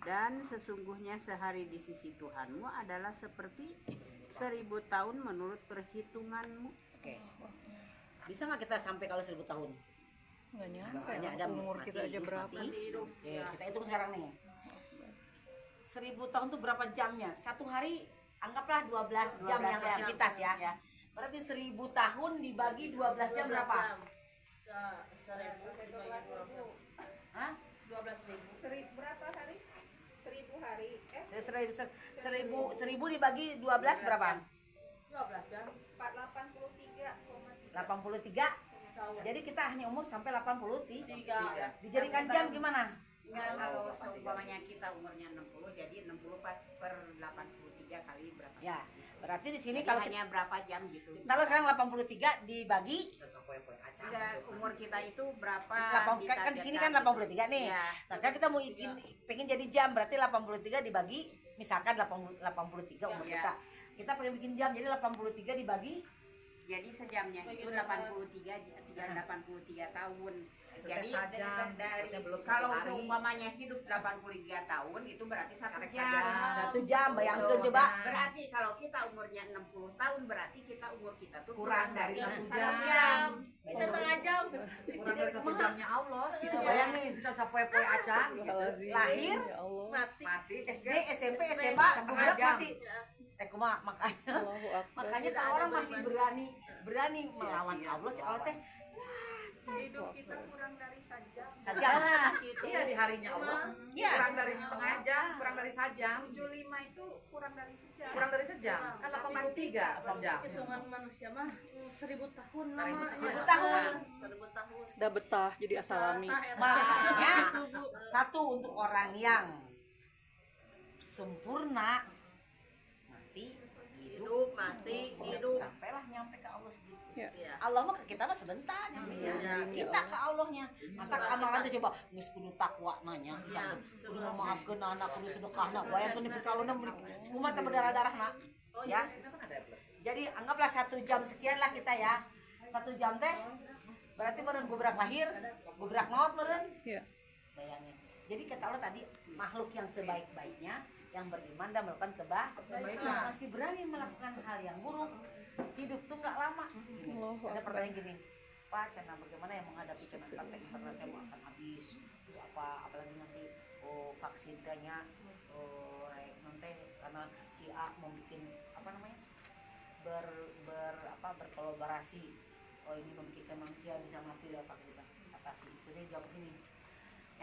Speaker 1: Dan sesungguhnya sehari di sisi Tuhanmu adalah seperti 1000 tahun menurut perhitunganmu.
Speaker 2: Oke. Bisa nggak kita sampai kalau 1000 tahun?
Speaker 7: Nggak nyampe
Speaker 2: Hanya
Speaker 7: lah,
Speaker 2: ada
Speaker 7: umur
Speaker 2: mati,
Speaker 7: kita aja
Speaker 2: hidup,
Speaker 7: berapa.
Speaker 2: mati, hidup. Ya, kita hitung sekarang nih. 1000 tahun tuh berapa jamnya? Satu hari anggaplah 12 jam
Speaker 1: 12
Speaker 2: yang
Speaker 1: jam.
Speaker 2: aktivitas ya.
Speaker 1: Ya.
Speaker 2: Berarti 1000 tahun dibagi 12 jam berapa?
Speaker 3: 1000 dibagi 12.
Speaker 2: Hah?
Speaker 3: 12.000.
Speaker 6: Berapa hari? 1000 hari.
Speaker 2: 1000 dibagi 12 berapa?
Speaker 3: 12 jam.
Speaker 6: 483,3
Speaker 2: 83. Jadi kita hanya umur sampai 83.
Speaker 3: 3.
Speaker 2: Dijadikan jam gimana?
Speaker 1: Nggak, kalau seumpamanya kita umurnya 60, jadi 60 pas per 83 kali berapa?
Speaker 2: Ya, berarti di sini
Speaker 1: Jadi
Speaker 2: kalau
Speaker 1: hanya berapa jam gitu.
Speaker 2: kalau sekarang 83 dibagi
Speaker 1: Enggak, umur kita itu berapa?
Speaker 2: kan di sini kan 83 nih.
Speaker 1: Ya.
Speaker 2: Nah, kan kita mau pengen jadi jam, berarti 83 dibagi misalkan 83 umur
Speaker 1: Ya.
Speaker 2: kita. Kita pengen bikin jam, jadi 83 dibagi
Speaker 1: Jadi sejamnya itu 83 tahun.
Speaker 4: Itu
Speaker 1: Jadi
Speaker 4: teh sajam,
Speaker 1: dari
Speaker 4: itu teh belum
Speaker 1: kalau
Speaker 4: satu hari.
Speaker 1: seumpamanya hidup 83 tahun itu berarti 1
Speaker 4: Karek
Speaker 1: jam.
Speaker 4: saja.
Speaker 2: 1 jam, bayangkan
Speaker 1: Betul.
Speaker 2: coba.
Speaker 1: Berarti kalau kita umurnya 60 tahun berarti kita umur kita tuh
Speaker 4: Kurang dari 1 jam.
Speaker 3: Setengah jam.
Speaker 4: Kurang dari 1 jamnya Allah.
Speaker 2: Bayangin.
Speaker 4: Bisa sapoe-poe acan gitu.
Speaker 2: Lahir,
Speaker 7: Ya Allah.
Speaker 3: Mati.
Speaker 4: Mati.
Speaker 2: SD, SMP, SMA,
Speaker 4: Setengah
Speaker 2: udah
Speaker 4: jam.
Speaker 2: mati. Kumaha makanya
Speaker 7: Allahu Akbar.
Speaker 2: makanya
Speaker 3: Tidak
Speaker 2: orang
Speaker 3: ada
Speaker 2: masih
Speaker 3: beriman.
Speaker 2: berani melawan Allah. Allah teh
Speaker 6: hidup kita kurang dari sajam.
Speaker 2: saja.
Speaker 4: Iya di harinya Allah.
Speaker 2: Iya.
Speaker 4: Kurang dari setengah jam, kurang dari sajam.
Speaker 6: 75 itu kurang dari sejam.
Speaker 4: Kurang dari sejam. Kan 83 sejam.
Speaker 5: Hitungan manusia mah 1000 tahun
Speaker 4: 1000
Speaker 5: lama.
Speaker 2: 1000 tahun.
Speaker 3: 1000 tahun.
Speaker 7: Udah betah jadi asalami.
Speaker 2: Makanya satu untuk orang yang sempurna mati
Speaker 3: Hidup, mati, hidup.
Speaker 2: sampailah nyampe ke Allah segitu.
Speaker 7: Ya.
Speaker 3: Iya.
Speaker 2: Allah mah ke kita mah sebentar nyampenya. Kita ke Allahnya. Maka amalan teh coba geus kudu takwa nanya. Misalkan kudu memaafkeun anak, kudu sedekahna. Bayangkeun nepi ka Allahna semua teh berdarah-darahna. Ya.
Speaker 4: Itu kan ada belum?
Speaker 2: Jadi anggaplah 1 jam sekian lah kita ya. 1 jam teh berarti meureun gubrak lahir, gubrak maut meureun.
Speaker 7: Ya.
Speaker 2: Bayangin. Jadi kata Allah tadi makhluk yang sebaik-baiknya yang beriman dan melakukan kebaikan masih berani melakukan hal yang buruk. Hidup tuh nggak lama. Gini, ada pertanyaan gini, Pak, Cana bagaimana yang menghadapi Cana kata internetnya mau akan habis, itu apalagi nanti vaksin kayaknya nanti karena si A mau bikin apa namanya berkolaborasi, ini membikin manusia bisa mati dapat kita atasi. Itu dia jawab gini,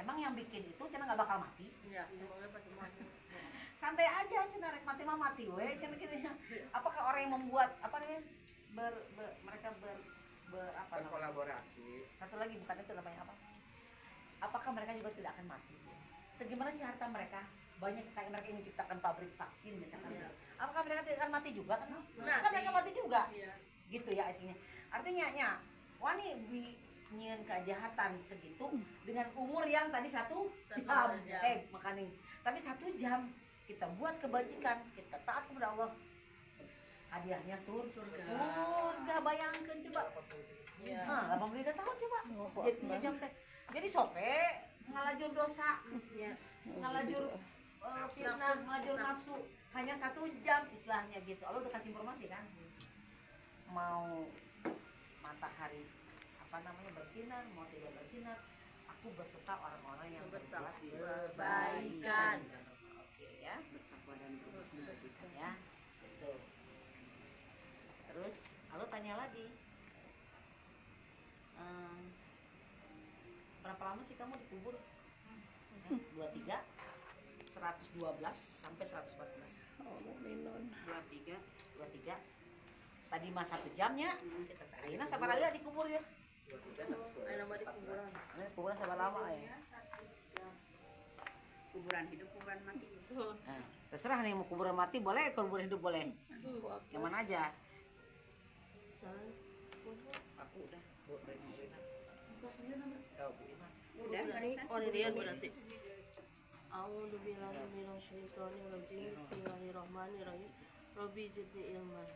Speaker 2: emang yang bikin itu Cana nggak bakal mati?
Speaker 3: Iya, semoga pasti mati.
Speaker 2: Santai aja Cina rek mati mah mati we Cina gitu ya. Apakah orang yang membuat apa namanya mereka
Speaker 8: kolaborasi.
Speaker 2: Satu lagi bukan itu namanya apa? Apakah mereka juga tidak akan mati? Segimana sih harta mereka? Banyak kayak mereka ingin menciptakan pabrik vaksin misalkan. Apakah mereka tidak akan mati juga kan? Kan mereka mati juga. Gitu ya aslinya. Artinya nya wani nyian kejahatan segitu dengan umur yang tadi 1 jam. Makanya tapi 1 jam kita buat kebajikan, kita taat kepada Allah. Hadiahnya surga. Bayangkan coba. Nah, 82 tahun coba. Jadi 3 jam teh. Jadi sope ngalajur dosa. Ngalajur fitnah, ngalajur nafsu. Hanya 1 jam istilahnya gitu. Allah udah kasih informasi kan. Mau matahari bersinar, mau tidak bersinar, aku beserta orang-orang yang berbuat kebaikan. Oke ya,
Speaker 1: Bertakwa dan berbuat kebajikan.
Speaker 2: ya. Betul. Terus, lalu tanya lagi. Berapa lama sih kamu dikubur? 23, 112 sampai 114.
Speaker 7: Oh, minun.
Speaker 2: 23. Tadi mah 1 jamnya. Kita tanya sabar aja dikubur ya.
Speaker 4: 23
Speaker 3: Nama di kuburan.
Speaker 2: Kuburan sabar lama ya.
Speaker 1: Kuburan hidup, kuburan mati.
Speaker 2: Nah, terserah nih mau kuburan mati boleh, kuburan hidup boleh. Yang mana aja?
Speaker 4: Aku udah Bu Rina. Tahu Bu Imas.
Speaker 1: Udah,
Speaker 3: Orilian berarti. A'udzubillahi minasyaitonirrajim. Bismillahirrahmanirrahim. Robbi zidni ilman.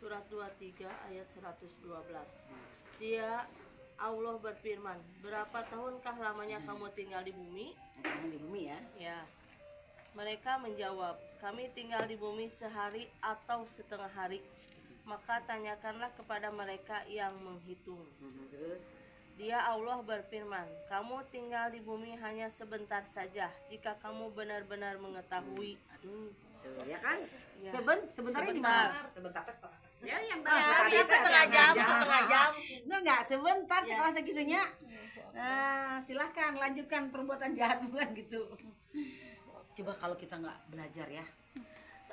Speaker 3: Surat 23 ayat 112. Dia Allah berfirman, berapa tahunkah lamanya kamu tinggal di bumi?
Speaker 2: Di bumi ya.
Speaker 3: Ya. Mereka menjawab, kami tinggal di bumi sehari atau setengah hari. Maka tanyakanlah kepada mereka yang menghitung.
Speaker 2: Terus
Speaker 3: Dia Allah berfirman, kamu tinggal di bumi hanya sebentar saja. Jika kamu benar-benar mengetahui.
Speaker 2: tuh, ya kan?
Speaker 3: Ya.
Speaker 2: Sebentar di
Speaker 3: Sebentar.
Speaker 2: mana?
Speaker 4: Sebentar tes setengah.
Speaker 1: Ya, yang
Speaker 3: Ya, setengah jam.
Speaker 2: Benar nggak? Sebentar setelah segitunya. Nah, silahkan lanjutkan perbuatan jahat bukan gitu. Coba kalau kita nggak belajar ya.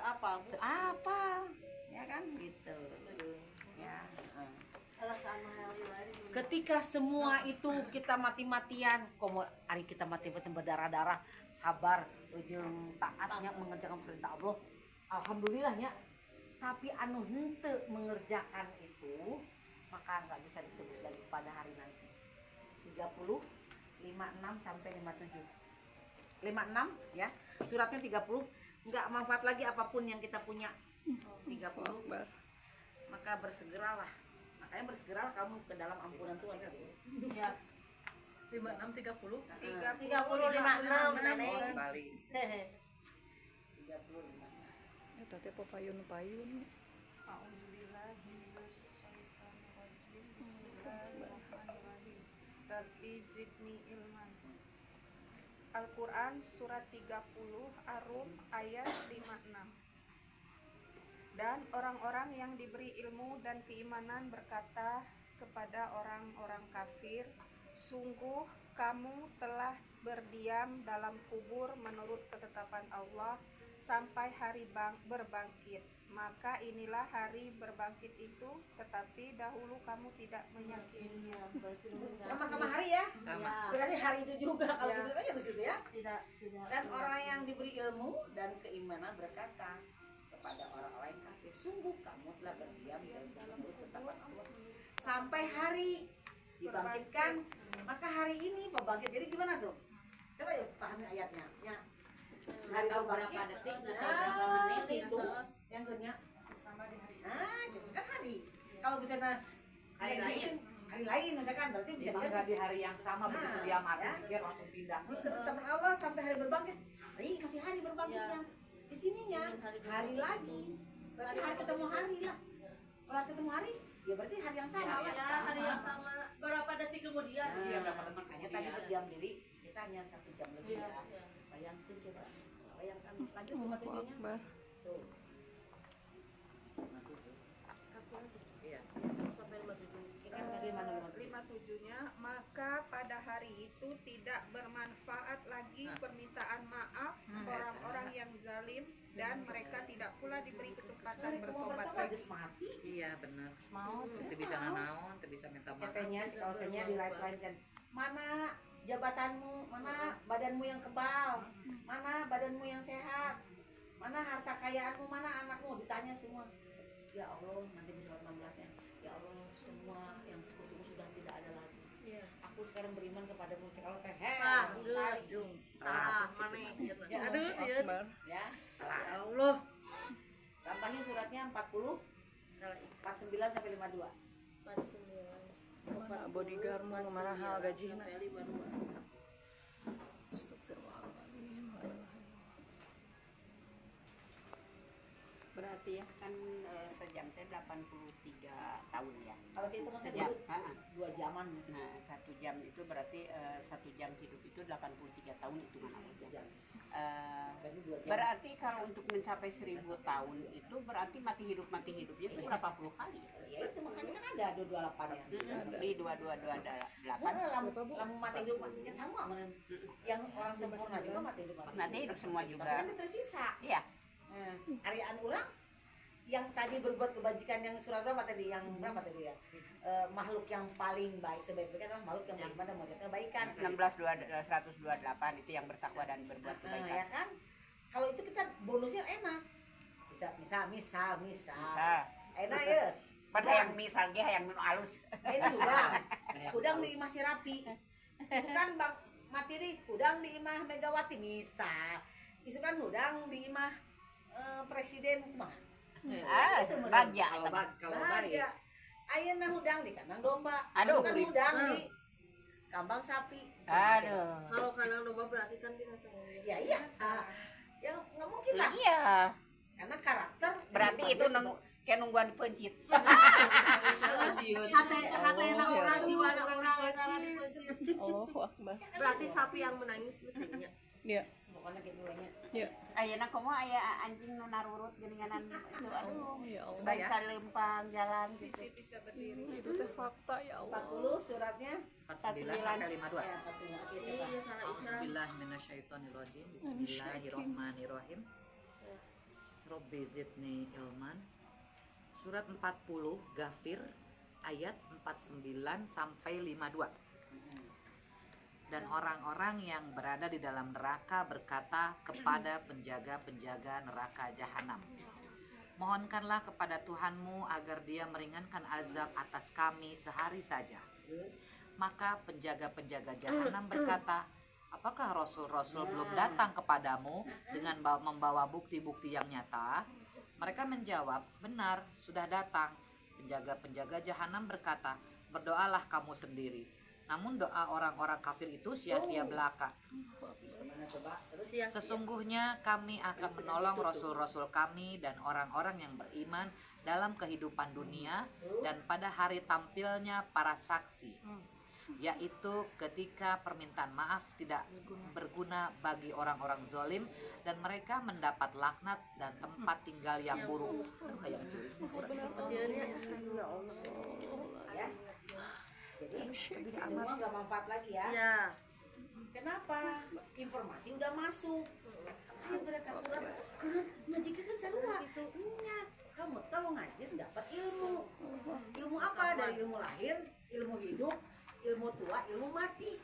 Speaker 3: Apa?
Speaker 2: Apa? Ya kan gitu. Ya. Ketika semua itu kita mati-matian, komo hari kita mati-matian berdarah-darah, sabar, ujung taatnya mengerjakan perintah Allah. Alhamdulillahnya. Tapi anu henteu mengerjakan itu, maka nggak bisa ditebus lagi pada hari nanti. 30, 56 sampai 57. 56 ya. Suratnya 30, nggak manfaat lagi apapun yang kita punya. 30. Maka bersegeralah. Makanya bersegeralah kamu ke dalam ampunan Tuhan kan.
Speaker 3: Ya.
Speaker 5: 56 30.
Speaker 3: 30 56 Nenek.
Speaker 4: Bali.
Speaker 2: 35.
Speaker 7: Eta teh papayun-payun.
Speaker 6: Bismillahirrahmanirrahim. Rabbi zidni ilman. Al-Quran surat 30 Ar-Rum ayat 56. Dan orang-orang yang diberi ilmu dan keimanan berkata kepada orang-orang kafir, sungguh kamu telah berdiam dalam kubur menurut ketetapan Allah sampai hari berbangkit. Maka inilah hari berbangkit itu, tetapi dahulu kamu tidak meyakininya.
Speaker 2: Sama-sama hari ya.
Speaker 4: Sama.
Speaker 2: Berarti hari itu juga kalau gitu aja ke situ ya.
Speaker 3: Tidak.
Speaker 2: Dan orang yang diberi ilmu dan keimanan berkata kepada orang-orang yang kafir, sungguh kamu telah berdiam dalam ketetapan Allah sampai hari dibangkitkan. Maka hari ini pembangkit, jadi gimana tuh? Coba ya pahami ayatnya. Ya.
Speaker 4: Nggak tahu berapa detik, nggak tahu berapa
Speaker 2: Nah,
Speaker 4: menit.
Speaker 2: itu yang kerja. Nah, itu kan hari. Kalau misalnya
Speaker 4: Hari lain.
Speaker 2: hari lain misalkan berarti bisa
Speaker 4: Emang nggak di hari yang sama begitu dia mati
Speaker 2: ya.
Speaker 4: jikir langsung pindah.
Speaker 2: Menurut ketetapan Allah sampai hari berbangkit. Hari masih hari berbangkitnya. Di sininya hari lagi. Berarti hari ketemu hari lah. Kalau ketemu hari, ya berarti hari yang sama.
Speaker 4: Ya,
Speaker 3: Ya, hari yang sama. Berapa detik kemudian?
Speaker 2: Nah,
Speaker 4: Iya, berapa detik
Speaker 2: makanya
Speaker 4: kemudian.
Speaker 2: tadi berdiam diri kita hanya 1 jam lebih
Speaker 3: Iya,
Speaker 2: ya.
Speaker 3: iya.
Speaker 2: Bayangkan coba. Bayangkan lanjut ke tujuannya.
Speaker 7: Akbar.
Speaker 2: Tuh.
Speaker 4: Iya.
Speaker 3: Sampai 57.
Speaker 2: Ingat tadi mana
Speaker 6: 57-nya, maka pada hari itu tidak bermanfaat lagi permintaan maaf orang-orang yang zalim dan mereka tidak pula diberi kesempatan bertobat lagi.
Speaker 2: mati.
Speaker 4: Iya benar.
Speaker 3: Mau.
Speaker 4: Mesti bisa nanaon, mesti bisa minta maaf.
Speaker 2: nya kalau tanya di lain kan mana jabatanmu, mana badanmu yang kebal, mana badanmu yang sehat, mana harta kekayaanmu, mana anakmu, ditanya semua. Ya Allah, nanti di surat 16-nya, ya Allah, semua yang sekutumu sudah tidak ada lagi.
Speaker 3: Iya.
Speaker 2: Aku sekarang beriman kepadamu. Kalau teh
Speaker 3: Salah mana?
Speaker 2: ya,
Speaker 3: Aduh, Tian.
Speaker 7: Akbar.
Speaker 2: ya,
Speaker 3: Ya Allah.
Speaker 2: tambahin suratnya 40 49 sampai 52.
Speaker 3: 49.
Speaker 7: Mana bodyguardmu mana hal gajina.
Speaker 3: Sampai 52.
Speaker 7: Astagfirullahaladzim.
Speaker 1: Berarti ya kan sejam teh 83 tahun ya.
Speaker 2: Kalau situ kan saya
Speaker 1: Sejam.
Speaker 2: dulu 2 jaman.
Speaker 1: Nah, 1 jam itu berarti 1 jam hidup itu 83 tahun hitungan awalnya.
Speaker 2: Jam.
Speaker 1: Eh,
Speaker 2: Berarti 2 jam.
Speaker 1: berarti kalau untuk mencapai 1000 tahun itu berarti mati hidupnya itu berapa puluh kali?
Speaker 2: Ya itu makanya kan ada 228 ya.
Speaker 1: Di 2228.
Speaker 2: Lamu mati hidup ya sama menen. Yang orang sempurna juga mati hidup
Speaker 1: Mati hidup semua juga.
Speaker 2: Tapi kan itu tersiksa.
Speaker 1: Iya.
Speaker 2: Arian orang yang tadi berbuat kebajikan yang surat berapa tadi? Yang berapa tadi ya? Makhluk yang paling baik sebaik-baiknya adalah makhluk yang beriman dan mengerjakan kebaikan.
Speaker 1: 128 itu yang bertakwa dan berbuat
Speaker 2: Ya
Speaker 1: kebaikan.
Speaker 2: kan? Kalau itu kita bonusnya enak. Misal. Enak ya.
Speaker 1: Pada yang misalnya yang menu halus.
Speaker 2: Ini udang di imah si Rapi. Isukan Bang Matiri, udang di imah Megawati misal. Isukan udang di imah presiden mah. Itu
Speaker 1: Bagja.
Speaker 4: Kalau baik.
Speaker 2: ya. Ayeuna udang di kandang domba.
Speaker 1: Aduh.
Speaker 2: Isukan udang di kambang sapi.
Speaker 1: Aduh.
Speaker 3: Kalau kandang domba berarti kan binatang.
Speaker 2: Ya iya. Ya nggak mungkin lah.
Speaker 1: Iya.
Speaker 2: Karena karakter.
Speaker 1: Berarti itu kayak nungguan pencit.
Speaker 3: Hati orang jiwana orang kecil.
Speaker 7: Allahu Akbar.
Speaker 3: Berarti sapi yang menangis betulnya.
Speaker 7: Ya.
Speaker 2: Pokoknya gitu lah ya.
Speaker 7: Ya.
Speaker 1: Ayeuna komo aya anjing nu narurut geuninganan itu aduh.
Speaker 7: Ya Allah.
Speaker 1: Sebaik salempang jalan gitu.
Speaker 7: Itu teh fakta ya Allah.
Speaker 2: 40 suratnya.
Speaker 4: 49 sampai 52.
Speaker 2: Ya, 41. Oke,
Speaker 3: Iya,
Speaker 2: siapa?
Speaker 3: karena Isya.
Speaker 4: Bismillahirrahmanirrahim. Bismillahirrahmanirrahim. Robbi zidni ilman. Surat 40 Ghafir ayat 49 sampai 52. Dan orang-orang yang berada di dalam neraka berkata kepada penjaga-penjaga neraka jahanam, mohonkanlah kepada Tuhanmu agar dia meringankan azab atas kami sehari saja. Maka penjaga-penjaga jahanam berkata, apakah rasul-rasul belum datang kepadamu dengan membawa bukti-bukti yang nyata? Mereka menjawab, benar, sudah datang. Penjaga-penjaga jahanam berkata, berdoalah kamu sendiri. Namun doa orang-orang kafir itu sia-sia belaka. Sesungguhnya kami akan menolong rasul-rasul kami dan orang-orang yang beriman dalam kehidupan dunia dan pada hari tampilnya para saksi, yaitu ketika permintaan maaf tidak berguna bagi orang-orang zalim dan mereka mendapat laknat dan tempat tinggal yang buruk.
Speaker 2: Ya. Jadi semua nggak manfaat lagi ya.
Speaker 3: Iya.
Speaker 2: Kenapa? Informasi udah masuk. Ayo mereka kurang ngaji kan sarua. Nya, kamu kalau ngaji sudah dapat ilmu. Ilmu apa? Dari ilmu lahir, ilmu hidup, ilmu tua, ilmu mati.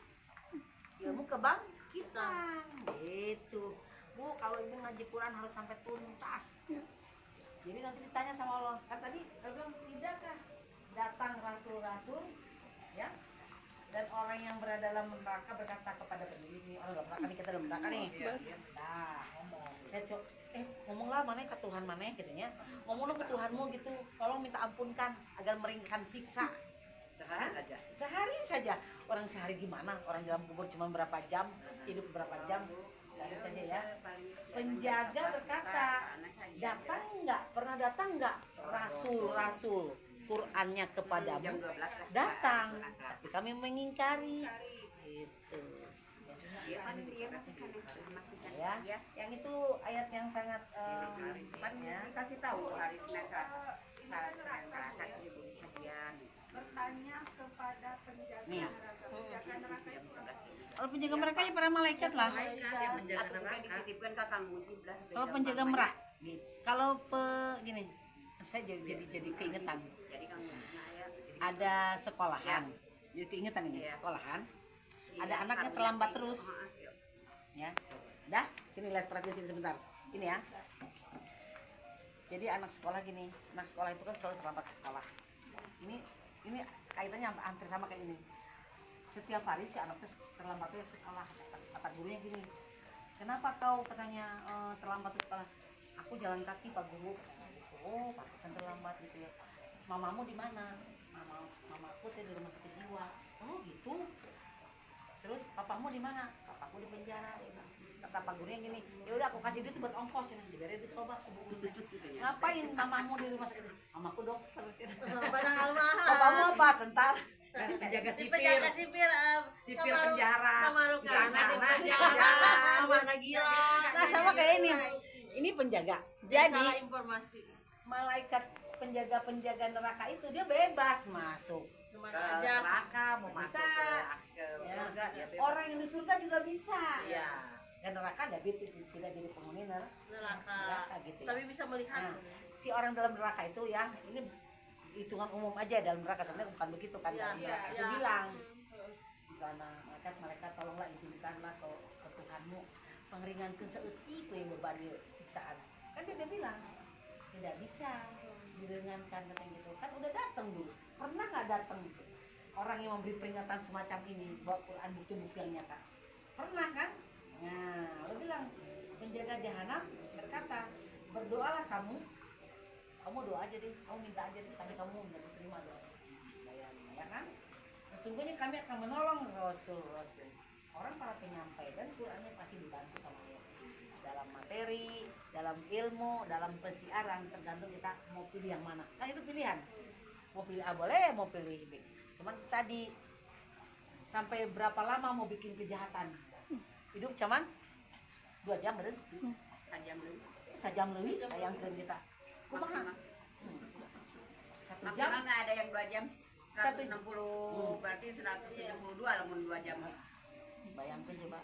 Speaker 2: Ilmu kebangkitan. Gitu. Bu, kalau ini ngaji Quran harus sampai tuntas. Jadi nanti ditanya sama Allah. Kan tadi Allah bilang tidakkah datang rasul-rasul ya, dan orang yang berada dalam neraka berkata kepada pendiri ini, orang dalam neraka nih, kita dalam neraka nih. Nah, ngomong. Ngomonglah mana ke Tuhan mana gitu ya. Ngomonglah ke Tuhanmu gitu. Tolong minta ampunkan agar meringankan siksa. Sehari saja. Orang sehari gimana? Orang dalam kubur cuma berapa jam, hidup berapa jam. Sehari saja ya. Penjaga berkata, datang enggak? Pernah datang enggak rasul-rasul Qur'annya kepadamu? Datang, tapi kami mengingkari. Gitu. Ya, yang itu ayat yang sangat
Speaker 1: Kasih tahu hari Senin neraka
Speaker 6: Bertanya kepada penjaga
Speaker 1: Nih.
Speaker 6: neraka. Penjaga neraka itu
Speaker 2: kalau penjaga mereka ya para malaikat lah.
Speaker 4: Yang menjaga neraka.
Speaker 1: dititipkan ke Kang Muji
Speaker 2: Kalau penjaga merak, kalau gini, saya jadi keingetan.
Speaker 1: Jadi Kang Muji
Speaker 2: Ada sekolahan, Jadi keingetan ini
Speaker 1: Iya.
Speaker 2: sekolahan.
Speaker 1: Iya,
Speaker 2: Ada anaknya
Speaker 1: karena
Speaker 2: terlambat
Speaker 1: sih.
Speaker 2: terus.
Speaker 1: Yuk.
Speaker 2: Ya, dah sini lihat perhatiin sini sebentar. Ini ya. Jadi anak sekolah gini, anak sekolah itu kan selalu terlambat ke sekolah. Ini kaitannya hampir sama kayak ini. Setiap hari si anak terlambat ke sekolah. Kata gurunya gini, kenapa kau katanya terlambat ke sekolah? Aku jalan kaki Pak Guru. Oh, pantesan terlambat gitu ya. Mamamu di mana? Mamaku tuh di rumah sakit jiwa. Oh gitu. Terus papamu di mana? Papaku di penjara. Kata Pak Gurunya gini, ya udah aku kasih duit buat ongkos ya, diberi duit obat. Ngapain mamamu di rumah sakit? Mamaku dokter.
Speaker 3: Padahal mahal.
Speaker 2: Papamu apa? Tentara.
Speaker 4: Penjaga
Speaker 3: Si
Speaker 4: sipil.
Speaker 3: penjaga sipil,
Speaker 4: Sipil penjara.
Speaker 3: sama Rukana di
Speaker 4: Rukana di
Speaker 3: penjara,
Speaker 4: penjara.
Speaker 3: sama Nagila.
Speaker 2: Nah sama kayak ini. Ini penjaga.
Speaker 3: Salah
Speaker 2: Jadi
Speaker 3: informasi.
Speaker 2: malaikat penjaga neraka itu dia bebas masuk.
Speaker 3: Kemana
Speaker 4: Ke
Speaker 3: aja?
Speaker 4: neraka mau masuk
Speaker 2: Bisa.
Speaker 4: ke
Speaker 2: Ya.
Speaker 4: surga dia bebas.
Speaker 2: Orang yang di surga juga bisa.
Speaker 4: Iya.
Speaker 2: Kan neraka tidak jadi penghuni neraka gitu ya.
Speaker 3: Tapi bisa melihat.
Speaker 2: Nah, si orang dalam neraka itu yang ini hitungan umum aja dalam neraka, sebenarnya bukan begitu kan.
Speaker 3: Iya,
Speaker 2: Dalam neraka
Speaker 3: iya,
Speaker 2: itu
Speaker 3: iya.
Speaker 2: bilang di sana mereka tolonglah izinkanlah ke Tuhanmu pengeringankeun saeutik we beban ieu siksaan. Kan dia udah bilang tidak bisa diringankan katanya gitu. Kan udah datang dulu. Pernah nggak datang orang yang memberi peringatan semacam ini bawa Quran bukti-bukti yang nyata? Pernah kan? Nah, lo bilang penjaga jahanam berkata, berdoalah kamu doa aja deh, kamu minta aja deh, tapi kamu nggak diterima doa. Ya kan? Sesungguhnya kami akan menolong Rasul. Orang para penyampai dan Qurannya pasti dibantu sama Allah dalam materi, dalam ilmu, dalam persiaran, tergantung kita mau pilih yang mana. Kan itu pilihan. Mau pilih A boleh, mau pilih B. Cuman tadi sampai berapa lama mau bikin kejahatan? Hidup cuman 2 jam beren. Sajam leuwih bayangkeun kita. Kumaha?
Speaker 1: Maksimal.
Speaker 2: 1 jam
Speaker 1: Maksimal nggak ada yang 2 jam. 160 berarti 172 lamun 2 jam.
Speaker 2: bayangkeun coba.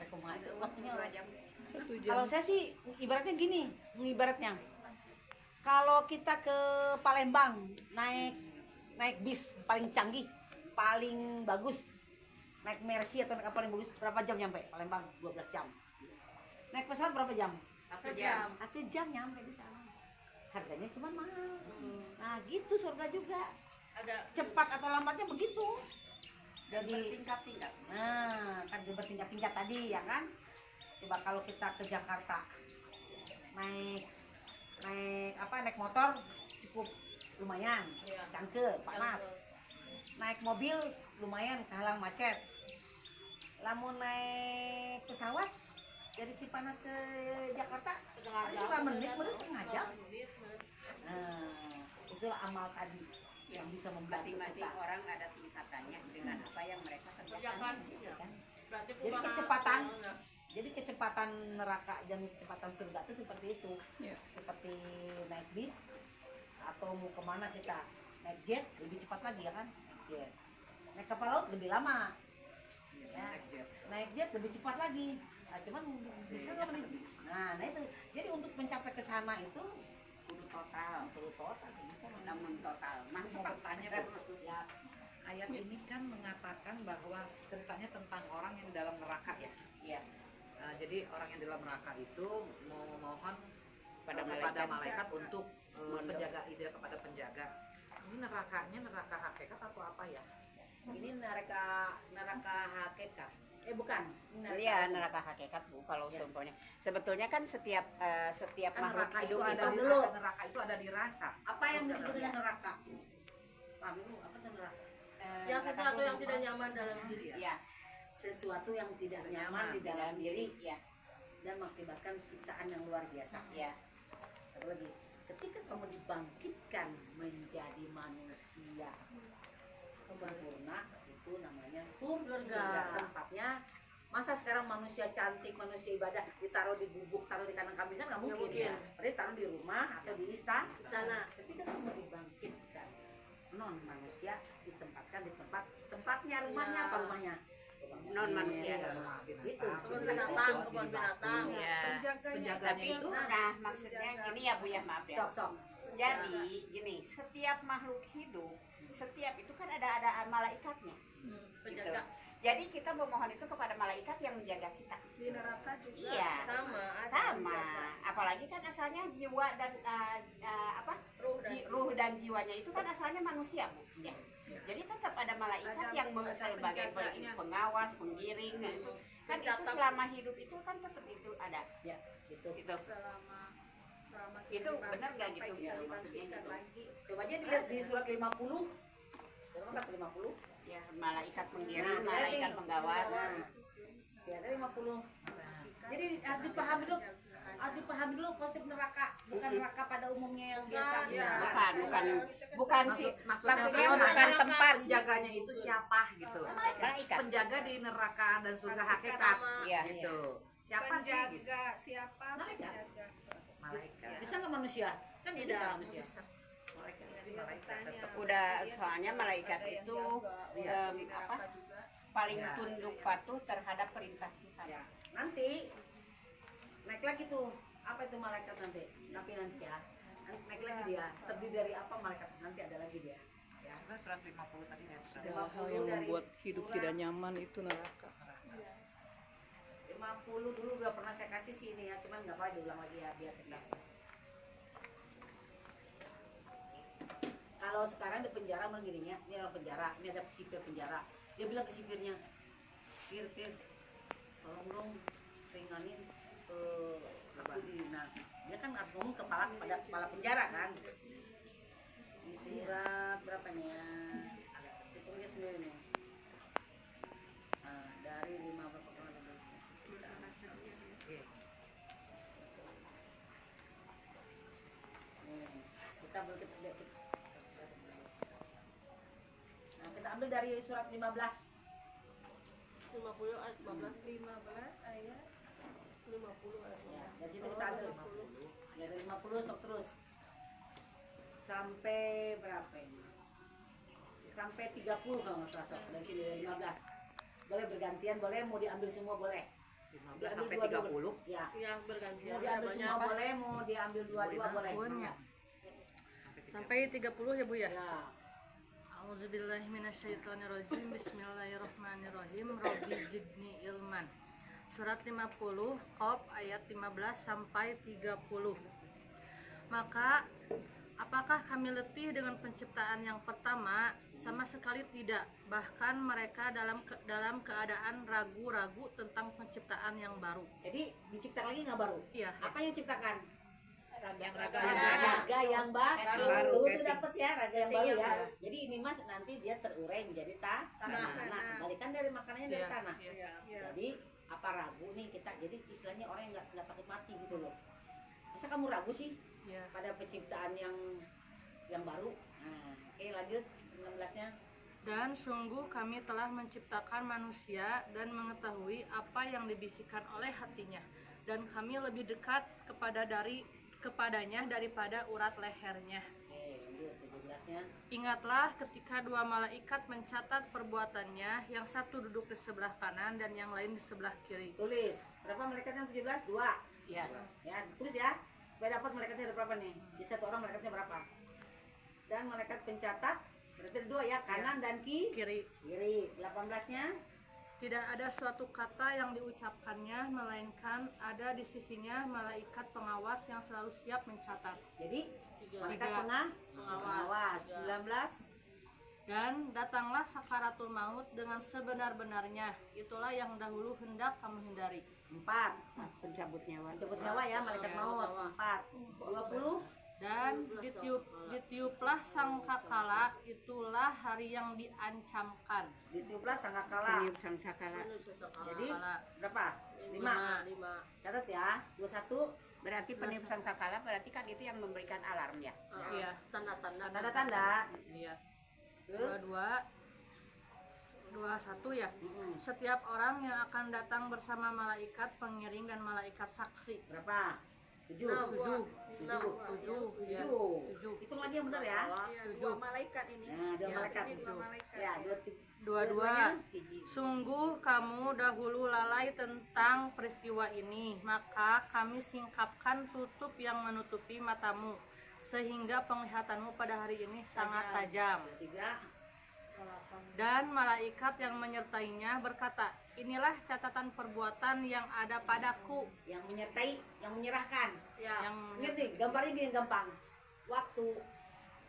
Speaker 2: Kumaha itu
Speaker 1: Waktu
Speaker 2: waktunya
Speaker 1: 2 jam.
Speaker 7: 1 jam.
Speaker 2: Kalau saya sih ibaratnya gini, ibaratnya kalau kita ke Palembang naik bis paling canggih, paling bagus, naik Mercy atau naik apa paling bagus, berapa jam nyampe Palembang? 12 jam. Naik pesawat berapa jam?
Speaker 1: 1 jam.
Speaker 2: 1 jam nyampe di sana. Harganya cuma mahal. Nah gitu surga juga,
Speaker 3: Ada
Speaker 2: cepat atau lambatnya begitu. Jadi
Speaker 1: Bertingkat-tingkat.
Speaker 2: nah, kan bertingkat-tingkat tadi ya kan. Coba kalau kita ke Jakarta naik motor cukup lumayan,
Speaker 3: Iya.
Speaker 2: cangke, panas. Naik mobil lumayan kehalang macet. Lamun naik pesawat dari Cipanas ke Jakarta paling 5 menit, baru setengah jam. Nah, itulah amal tadi yang bisa membantu
Speaker 1: Masing-masing
Speaker 2: kita.
Speaker 1: orang ada tingkatannya dengan apa yang mereka kerjakan.
Speaker 3: kerjakan.
Speaker 2: Ya kan?
Speaker 3: Berarti
Speaker 2: Jadi
Speaker 3: kumaha?
Speaker 2: kecepatan neraka dan kecepatan surga itu seperti itu.
Speaker 7: Ya.
Speaker 2: Seperti naik bis atau mau kemana kita naik jet lebih cepat lagi ya kan? Naik jet. Naik kapal laut lebih lama. Ya. Naik jet lebih cepat lagi. Nah, cuman bisa nggak menit? Nah itu. Jadi untuk mencapai ke sana itu
Speaker 1: Kudu total.
Speaker 2: perlu total bisa.
Speaker 1: Namun total. Mah
Speaker 4: Faktanya, Bu.
Speaker 2: Ya,
Speaker 4: Ayat ini kan mengatakan bahwa ceritanya tentang orang yang dalam neraka ya.
Speaker 1: Iya.
Speaker 4: Jadi orang yang dalam neraka itu memohon
Speaker 1: Pada
Speaker 4: kepada
Speaker 1: malaikat.
Speaker 4: malaikat untuk
Speaker 1: Mondok.
Speaker 4: penjaga itu ya, kepada penjaga. Ini nerakanya neraka hakikat atau apa ya?
Speaker 2: ini neraka hakikat. Bukan. Ini
Speaker 1: Iya, neraka hakikat Bu kalau contohnya. Sebetulnya kan setiap
Speaker 4: Kan
Speaker 1: makhluk
Speaker 4: neraka itu
Speaker 1: hidup
Speaker 4: ada
Speaker 1: itu
Speaker 4: di
Speaker 2: dulu.
Speaker 4: neraka itu ada di rasa.
Speaker 2: Apa yang disebut dengan neraka? Paham dulu apa itu neraka?
Speaker 3: Yang sesuatu yang tidak nyaman dalam diri.
Speaker 1: Iya,
Speaker 2: Sesuatu yang tidak nyaman di dalam diri
Speaker 1: Iya.
Speaker 2: dan mengakibatkan siksaan yang luar biasa.
Speaker 1: Iya.
Speaker 2: Satu lagi, ketika kamu dibangkitkan menjadi manusia sempurna, itu namanya surga. Tempatnya masa sekarang manusia cantik, manusia ibadah ditaruh di gubuk, taruh di kandang kambing kan nggak mungkin.
Speaker 3: mungkin.
Speaker 2: Berarti taruh di rumah atau di
Speaker 3: Istana.
Speaker 2: Ketika kamu dibangkitkan, non manusia ditempatkan di tempatnya, rumahnya apa rumahnya?
Speaker 1: Non manusia.
Speaker 2: Gitu.
Speaker 3: Kebun binatang, kebun binatang.
Speaker 1: Iya.
Speaker 4: Penjaganya
Speaker 1: Tapi
Speaker 4: itu
Speaker 1: nah maksudnya gini ya Bu ya, maaf ya.
Speaker 2: Sok-sok.
Speaker 1: Jadi gini, setiap makhluk hidup setiap itu kan ada malaikatnya. Gitu. Jadi kita memohon itu kepada malaikat yang menjaga kita.
Speaker 6: Di neraka juga
Speaker 1: Iya.
Speaker 3: sama ada
Speaker 1: Sama.
Speaker 3: menjaga.
Speaker 1: Apalagi kan asalnya jiwa dan ruh dan jiwanya itu kan asalnya manusia, Bu. Ya. Jadi tetap ada malaikat yang sebagai
Speaker 6: penjaganya.
Speaker 1: pengawas, penggiring, nah itu kan itu
Speaker 3: Pencatat.
Speaker 1: selama hidup itu kan tetap itu ada.
Speaker 2: Ya, gitu.
Speaker 1: Gitu.
Speaker 6: selama
Speaker 1: Itu
Speaker 6: kehidupan
Speaker 1: benar nggak
Speaker 6: sampai
Speaker 1: gitu?
Speaker 6: kita
Speaker 1: Ya, maksudnya
Speaker 6: dibangkitkan
Speaker 1: gitu.
Speaker 6: lagi.
Speaker 2: Coba aja dilihat di surat 50. Surat 50.
Speaker 1: Ya, malaikat
Speaker 2: Nah,
Speaker 1: penggiring,
Speaker 2: berarti
Speaker 1: malaikat pengawas.
Speaker 2: Ya, ada 50. Jadi harus dipahami dulu. Harus dipahami dulu konsep neraka, bukan neraka pada umumnya yang biasa.
Speaker 1: Bukan
Speaker 4: Maksudnya
Speaker 1: maksudnya
Speaker 4: Fiona,
Speaker 1: bukan
Speaker 4: kan
Speaker 1: tempat.
Speaker 4: penjaganya itu siapa gitu.
Speaker 1: Malaikat.
Speaker 4: Penjaga di neraka dan surga hakikat
Speaker 1: Iya.
Speaker 4: gitu. Siapa sih gitu?
Speaker 6: Penjaga siapa?
Speaker 2: Malaikat.
Speaker 6: Penjaga.
Speaker 4: Malaikat.
Speaker 2: Bisa nggak manusia? Kan
Speaker 3: Tidak.
Speaker 2: bisa manusia.
Speaker 4: Malaikat. Jadi
Speaker 6: Dia
Speaker 4: malaikat
Speaker 6: bertanya,
Speaker 4: tetap.
Speaker 1: Udah
Speaker 6: dia
Speaker 1: soalnya
Speaker 6: tidak
Speaker 1: malaikat
Speaker 6: ada yang
Speaker 1: itu
Speaker 6: jaga. Di neraka
Speaker 1: apa
Speaker 6: juga.
Speaker 1: paling
Speaker 4: Ya.
Speaker 1: tunduk patuh terhadap perintah Tuhan.
Speaker 2: Ya. Nanti naik lagi tuh. Apa itu malaikat nanti? Tapi nanti ya. Naik lagi dia. Terdiri dari apa malaikat? Nanti ada lagi dia. Ya.
Speaker 4: Itu surat 50 tadi ya.
Speaker 7: Segala hal yang membuat hidup tidak nyaman itu neraka.
Speaker 2: 50 dulu udah pernah saya kasih sih ini ya, cuman nggak apa-apa diulang lagi ya biar kita. Kalau sekarang di penjara begininya, ini orang penjara, ini ada sipir penjara. Dia bilang ke sipirnya, Pir, tolong dong ringanin aku di, nah dia kan harus ngomong kepada kepala penjara kan. Di surat berapanya? Hitungnya sendiri nih. Nah, dari 5 berapa pernah tadi?
Speaker 4: Oke.
Speaker 2: Nih, kita ambil dari surat 15.
Speaker 3: 50 ayat 15.
Speaker 6: 15 ayat
Speaker 3: 50 ayat
Speaker 2: Ya, dari situ kita ambil 50. Ya, dari 50 sok terus. Sampai berapa ini? Sampai 30 kalau nggak salah, sok. Dari sini dari 15. Boleh bergantian, boleh mau diambil semua boleh.
Speaker 4: 15 sampai 30.
Speaker 2: Ya.
Speaker 3: Ya bergantian.
Speaker 2: Mau diambil semua
Speaker 5: apa?
Speaker 2: boleh, mau diambil dua-dua boleh.
Speaker 5: Punya. Sampai 30 ya Bu ya.
Speaker 2: Ya.
Speaker 5: A'udzubillahiminasyaitonirrajim. Bismillahirrahmanirrahim. Rabbi zidni ilman. Surat 50 Qaf ayat 15 sampai 30. Maka apakah kami letih dengan penciptaan yang pertama? Sama sekali tidak. Bahkan mereka dalam keadaan ragu-ragu tentang penciptaan yang baru.
Speaker 2: Jadi diciptakan lagi nggak baru?
Speaker 5: Iya.
Speaker 2: Apa yang diciptakan?
Speaker 4: Yang raga
Speaker 2: Raga yang baru.
Speaker 4: Baru,
Speaker 2: Itu
Speaker 4: casing.
Speaker 2: dapat ya raga yang
Speaker 3: Casing
Speaker 2: baru
Speaker 3: yang
Speaker 2: ya.
Speaker 3: baru.
Speaker 2: Jadi ini mas nanti dia terurai menjadi tanah. Kembalikan dari makanannya dari
Speaker 5: Iya.
Speaker 2: tanah.
Speaker 3: Iya.
Speaker 2: Jadi apa ragu nih kita? Jadi istilahnya orang yang nggak takut mati gitu loh. Masa kamu ragu sih
Speaker 5: Ya.
Speaker 2: pada penciptaan yang baru? Nah, oke lanjut 16-nya.
Speaker 5: Dan sungguh kami telah menciptakan manusia dan mengetahui apa yang dibisikkan oleh hatinya, dan kami lebih dekat kepadanya daripada urat lehernya.
Speaker 2: Oke lanjut 17-nya.
Speaker 5: Ingatlah ketika dua malaikat mencatat perbuatannya, yang satu duduk di sebelah kanan dan yang lain di sebelah kiri.
Speaker 2: Tulis berapa malaikatnya 17? 2.
Speaker 1: Ya.
Speaker 2: Ya tulis ya supaya dapat malaikatnya ada berapa nih. Di satu orang malaikatnya berapa? Dan malaikat pencatat berarti ada 2 ya, kanan dan
Speaker 5: Kiri.
Speaker 2: kiri. 18-nya.
Speaker 5: Tidak ada suatu kata yang diucapkannya, melainkan ada di sisinya malaikat pengawas yang selalu siap mencatat.
Speaker 2: Jadi malaikat
Speaker 5: Tiga.
Speaker 2: pengawas. 19.
Speaker 5: Dan datanglah sakaratul maut dengan sebenar-benarnya. Itulah yang dahulu hendak kamu hindari.
Speaker 2: 4.
Speaker 1: Pencabut nyawa.
Speaker 2: Cabut nyawa ya malaikat maut. 4. 20.
Speaker 5: Dan ditiuplah sangkakala, itulah hari yang diancamkan.
Speaker 2: Ditiuplah sangkakala.
Speaker 1: Peniup sangkakala.
Speaker 2: Jadi berapa? 5.
Speaker 3: 5.
Speaker 2: Catat ya. 21.
Speaker 1: Berarti peniup sangkakala berarti kan itu yang memberikan alarm ya.
Speaker 5: Iya.
Speaker 3: Tanda-tanda.
Speaker 2: Tanda-tanda.
Speaker 5: Iya.
Speaker 2: Terus
Speaker 5: 21 ya. Setiap orang yang akan datang bersama malaikat pengiring dan malaikat saksi.
Speaker 2: berapa? 7.
Speaker 5: 7 ya.
Speaker 2: 7. Hitung lagi yang benar ya.
Speaker 6: Iya, dua malaikat ini.
Speaker 2: Nah, dua malaikat.
Speaker 6: Ini dua malaikat.
Speaker 2: Ya,
Speaker 5: 22. Sungguh kamu dahulu lalai tentang peristiwa ini, maka kami singkapkan tutup yang menutupi matamu, sehingga penglihatanmu pada hari ini sangat tajam.
Speaker 2: 3.
Speaker 5: Dan malaikat yang menyertainya berkata, inilah catatan perbuatan yang ada padaku.
Speaker 2: Yang menyertai, yang menyerahkan.
Speaker 5: Yang
Speaker 2: Ingat nih, gambarnya gini gampang. Waktu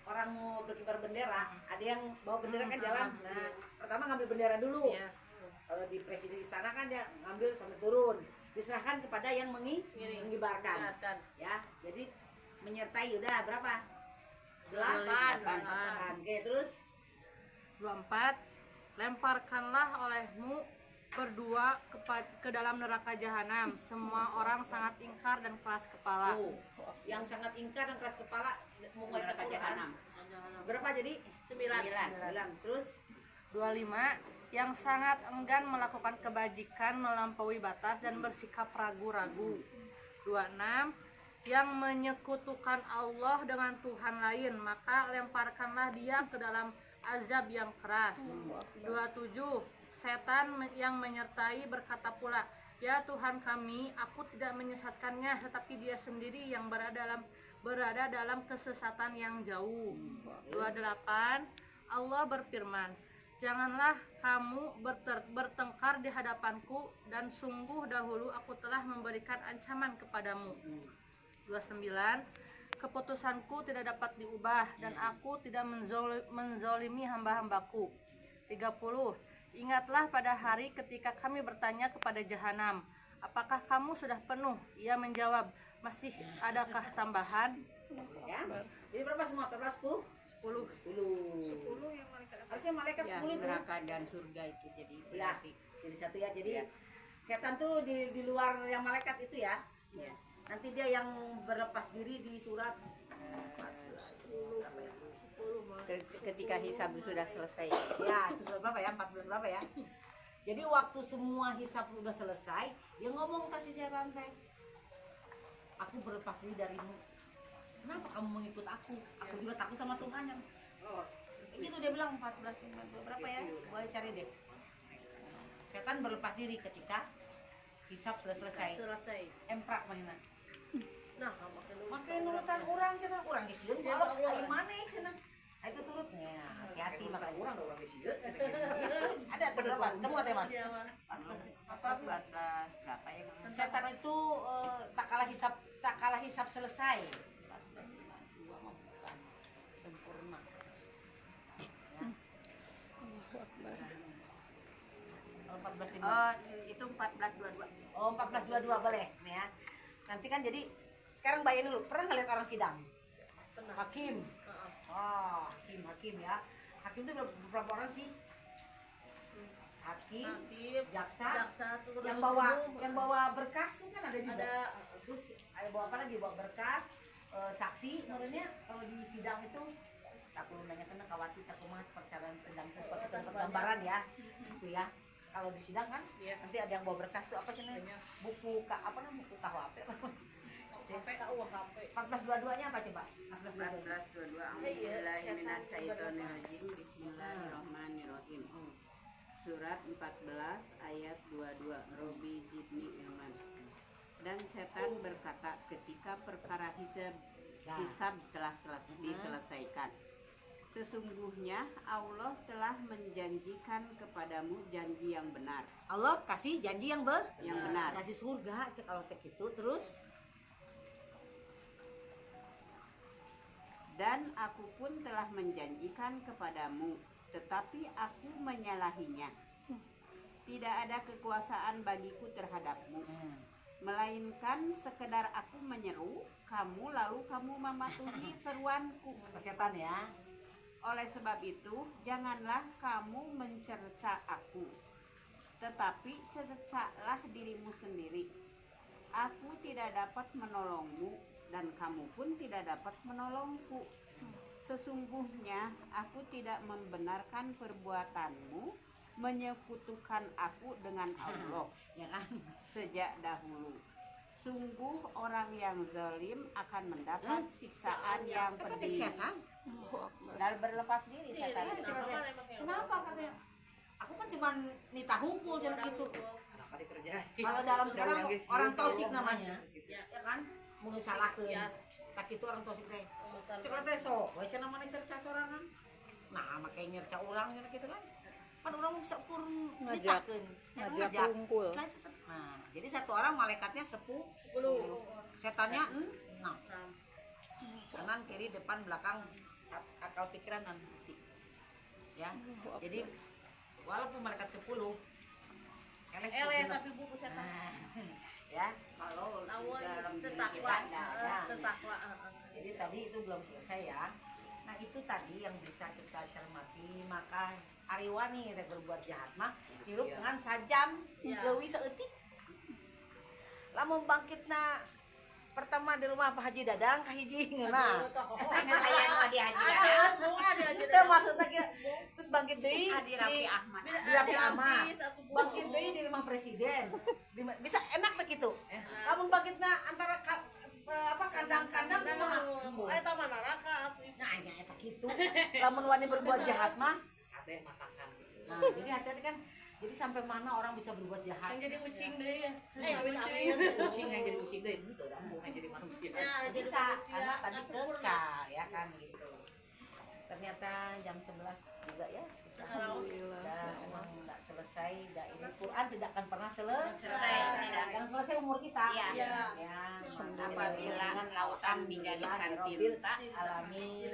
Speaker 2: orang mau berkibar bendera, ada yang bawa bendera kan jalan. Nah, pertama ngambil bendera dulu.
Speaker 5: Iya.
Speaker 2: Kalau di presiden istana kan dia ngambil sampai turun, diserahkan kepada yang mengibarkan. Ya, jadi menyertai udah berapa? 8. Oke, terus
Speaker 5: 24. Lemparkanlah olehmu berdua ke dalam neraka jahanam. Semua orang sangat ingkar dan keras kepala.
Speaker 2: yang sangat ingkar dan keras kepala mau neraka jahanam. Berapa jadi? 9. Terus
Speaker 5: 25. Yang sangat enggan melakukan kebajikan melampaui batas dan bersikap ragu-ragu. 26. Yang menyekutukan Allah dengan Tuhan lain, maka lemparkanlah dia ke dalam azab yang keras. 27. Setan yang menyertai berkata pula, ya Tuhan kami, aku tidak menyesatkannya, tetapi dia sendiri yang berada dalam kesesatan yang jauh. 28. Allah berfirman, janganlah kamu bertengkar di hadapanku, dan sungguh dahulu aku telah memberikan ancaman kepadamu. 29. Keputusanku tidak dapat diubah, dan aku tidak menzolimi hamba-hambaku. 30. Ingatlah pada hari ketika kami bertanya kepada jahanam, apakah kamu sudah penuh? Ia menjawab, masih adakah tambahan?
Speaker 2: ya. Jadi berapa semua? Total 10? 10 yang malaikat. Harusnya malaikat
Speaker 1: Ya,
Speaker 2: 10 itu.
Speaker 1: neraka dan surga itu jadi
Speaker 2: Ya,
Speaker 1: berarti.
Speaker 2: jadi satu ya. Jadi setan tuh di luar yang malaikat itu ya.
Speaker 1: Ya.
Speaker 2: Nanti dia yang berlepas diri di surat 10 apa ya?
Speaker 1: Ketika hisab sudah selesai.
Speaker 2: Ya, itu surat berapa ya? 14 berapa ya? Jadi waktu semua hisab udah selesai, dia ngomong ke si setan teh, aku berlepas diri darimu. Kenapa kamu mengikut aku? Aku juga takut sama Tuhan yang. Gitu dia bilang 14 berapa ya? Boleh cari deh. Setan berlepas diri ketika hisab sudah selesai. Emprak mana?
Speaker 3: Nah,
Speaker 2: Makin nurutan orang cenah, orang disieun kalau ai maneh cenah. Itu turutnya. Hati-hati makanya.
Speaker 4: Orang ada orang di sini.
Speaker 2: Ada seberapa? Temu teh Mas?
Speaker 1: 14 berapa ya?
Speaker 2: Setan itu tak kalah hisab selesai. Sempurna. Ya. 14.5.
Speaker 1: Oh, itu 14.22.
Speaker 2: Oh, 14.22 boleh nih ya. Nanti kan jadi sekarang bayangin dulu, pernah ngeliat orang sidang?
Speaker 3: Pernah.
Speaker 2: Hakim. Hakim ya. Hakim itu berapa orang sih? Hakim, jaksa,
Speaker 3: terus
Speaker 2: yang bawa berkas itu kan ada juga. Terus ada bawa apa lagi? Bawa berkas, saksi. Menurutnya kalau di sidang itu aku nanya kena khawatir aku mah perkara sedang seperti tempat gambaran ya. Itu ya. Kalau di sidang kan nanti ada yang bawa berkas tuh apa sih namanya? Buku buku KUHP. 14.22-nya apa coba?
Speaker 1: 14.22. A'udzubillahiminasyaitonirrajim. Bismillahirrahmanirrahim. Surat 14 ayat 22. Robi jidni ilman. Dan setan berkata ketika perkara hisab telah diselesaikan, sesungguhnya Allah telah menjanjikan kepadamu janji yang benar.
Speaker 2: Allah kasih janji yang
Speaker 1: benar.
Speaker 2: Kasih surga cek kalau tek itu terus.
Speaker 1: Dan aku pun telah menjanjikan kepadamu, tetapi aku menyalahinya. Tidak ada kekuasaan bagiku terhadapmu, melainkan sekedar aku menyeru kamu lalu kamu mematuhi seruanku.
Speaker 2: Setan ya.
Speaker 1: Oleh sebab itu, janganlah kamu mencerca aku, tetapi cercalah dirimu sendiri. Aku tidak dapat menolongmu, dan kamu pun tidak dapat menolongku. Sesungguhnya aku tidak membenarkan perbuatanmu menyekutukan aku dengan Allah sejak dahulu. Sungguh orang yang zalim akan mendapat siksaan yang pedih. Dan berlepas diri setan.
Speaker 2: Kenapa katanya? Aku kan cuman nita hukum jangan gitu.
Speaker 4: Kenapa dikerjain?
Speaker 2: Kalau dalam sekarang orang tosik
Speaker 4: Orang
Speaker 2: namanya,
Speaker 4: gitu.
Speaker 2: ya kan? Mengesalahkan. tak itu orang tua sih teh cek teh sok baca namanya cerca sorangan nah makanya nyerca orang gitu kan kan orang bisa ukur nyitakeun
Speaker 7: ngajak kumpul.
Speaker 2: Setelah itu nah jadi satu orang malaikatnya 10 setannya 6 kanan kiri depan belakang akal pikiran dan hati ya jadi walaupun malaikat 10 eleh
Speaker 3: tapi buku setan
Speaker 2: ya kalau
Speaker 3: lawan
Speaker 2: dalam diri
Speaker 3: tetakwa
Speaker 2: kita ada
Speaker 3: tetakwa
Speaker 2: jadi tadi itu belum selesai ya nah itu tadi yang bisa kita cermati maka ariwani kita berbuat jahat mah hirup dengan sajam leuwih saeutik lamun bangkitna pertama di rumah Pak Haji Dadang ka hiji ngeuna dengan aya nu di Haji Dadang itu maksudnya terus bangkit deui di Rafi Ahmad bangkit deui di rumah presiden bisa enak tak gitu lamun bangkitna antara kandang-kandang
Speaker 3: taman neraka
Speaker 2: nah nya eta kitu lamun wani berbuat jahat mah
Speaker 4: ada yang matakan
Speaker 2: nah jadi hati-hati kan jadi sampai mana orang bisa berbuat jahat
Speaker 5: Yang jadi kucing deh ya.
Speaker 4: kucing yang jadi kucing deh itu rambut yang jadi manusia
Speaker 2: bisa karena tadi keka ya kan gitu ternyata jam 11 juga ya kita sudah memang tidak selesai ini Quran tidak akan pernah selesai yang selesai umur kita ya
Speaker 1: apabila lautan dijadikan tinta
Speaker 2: alamin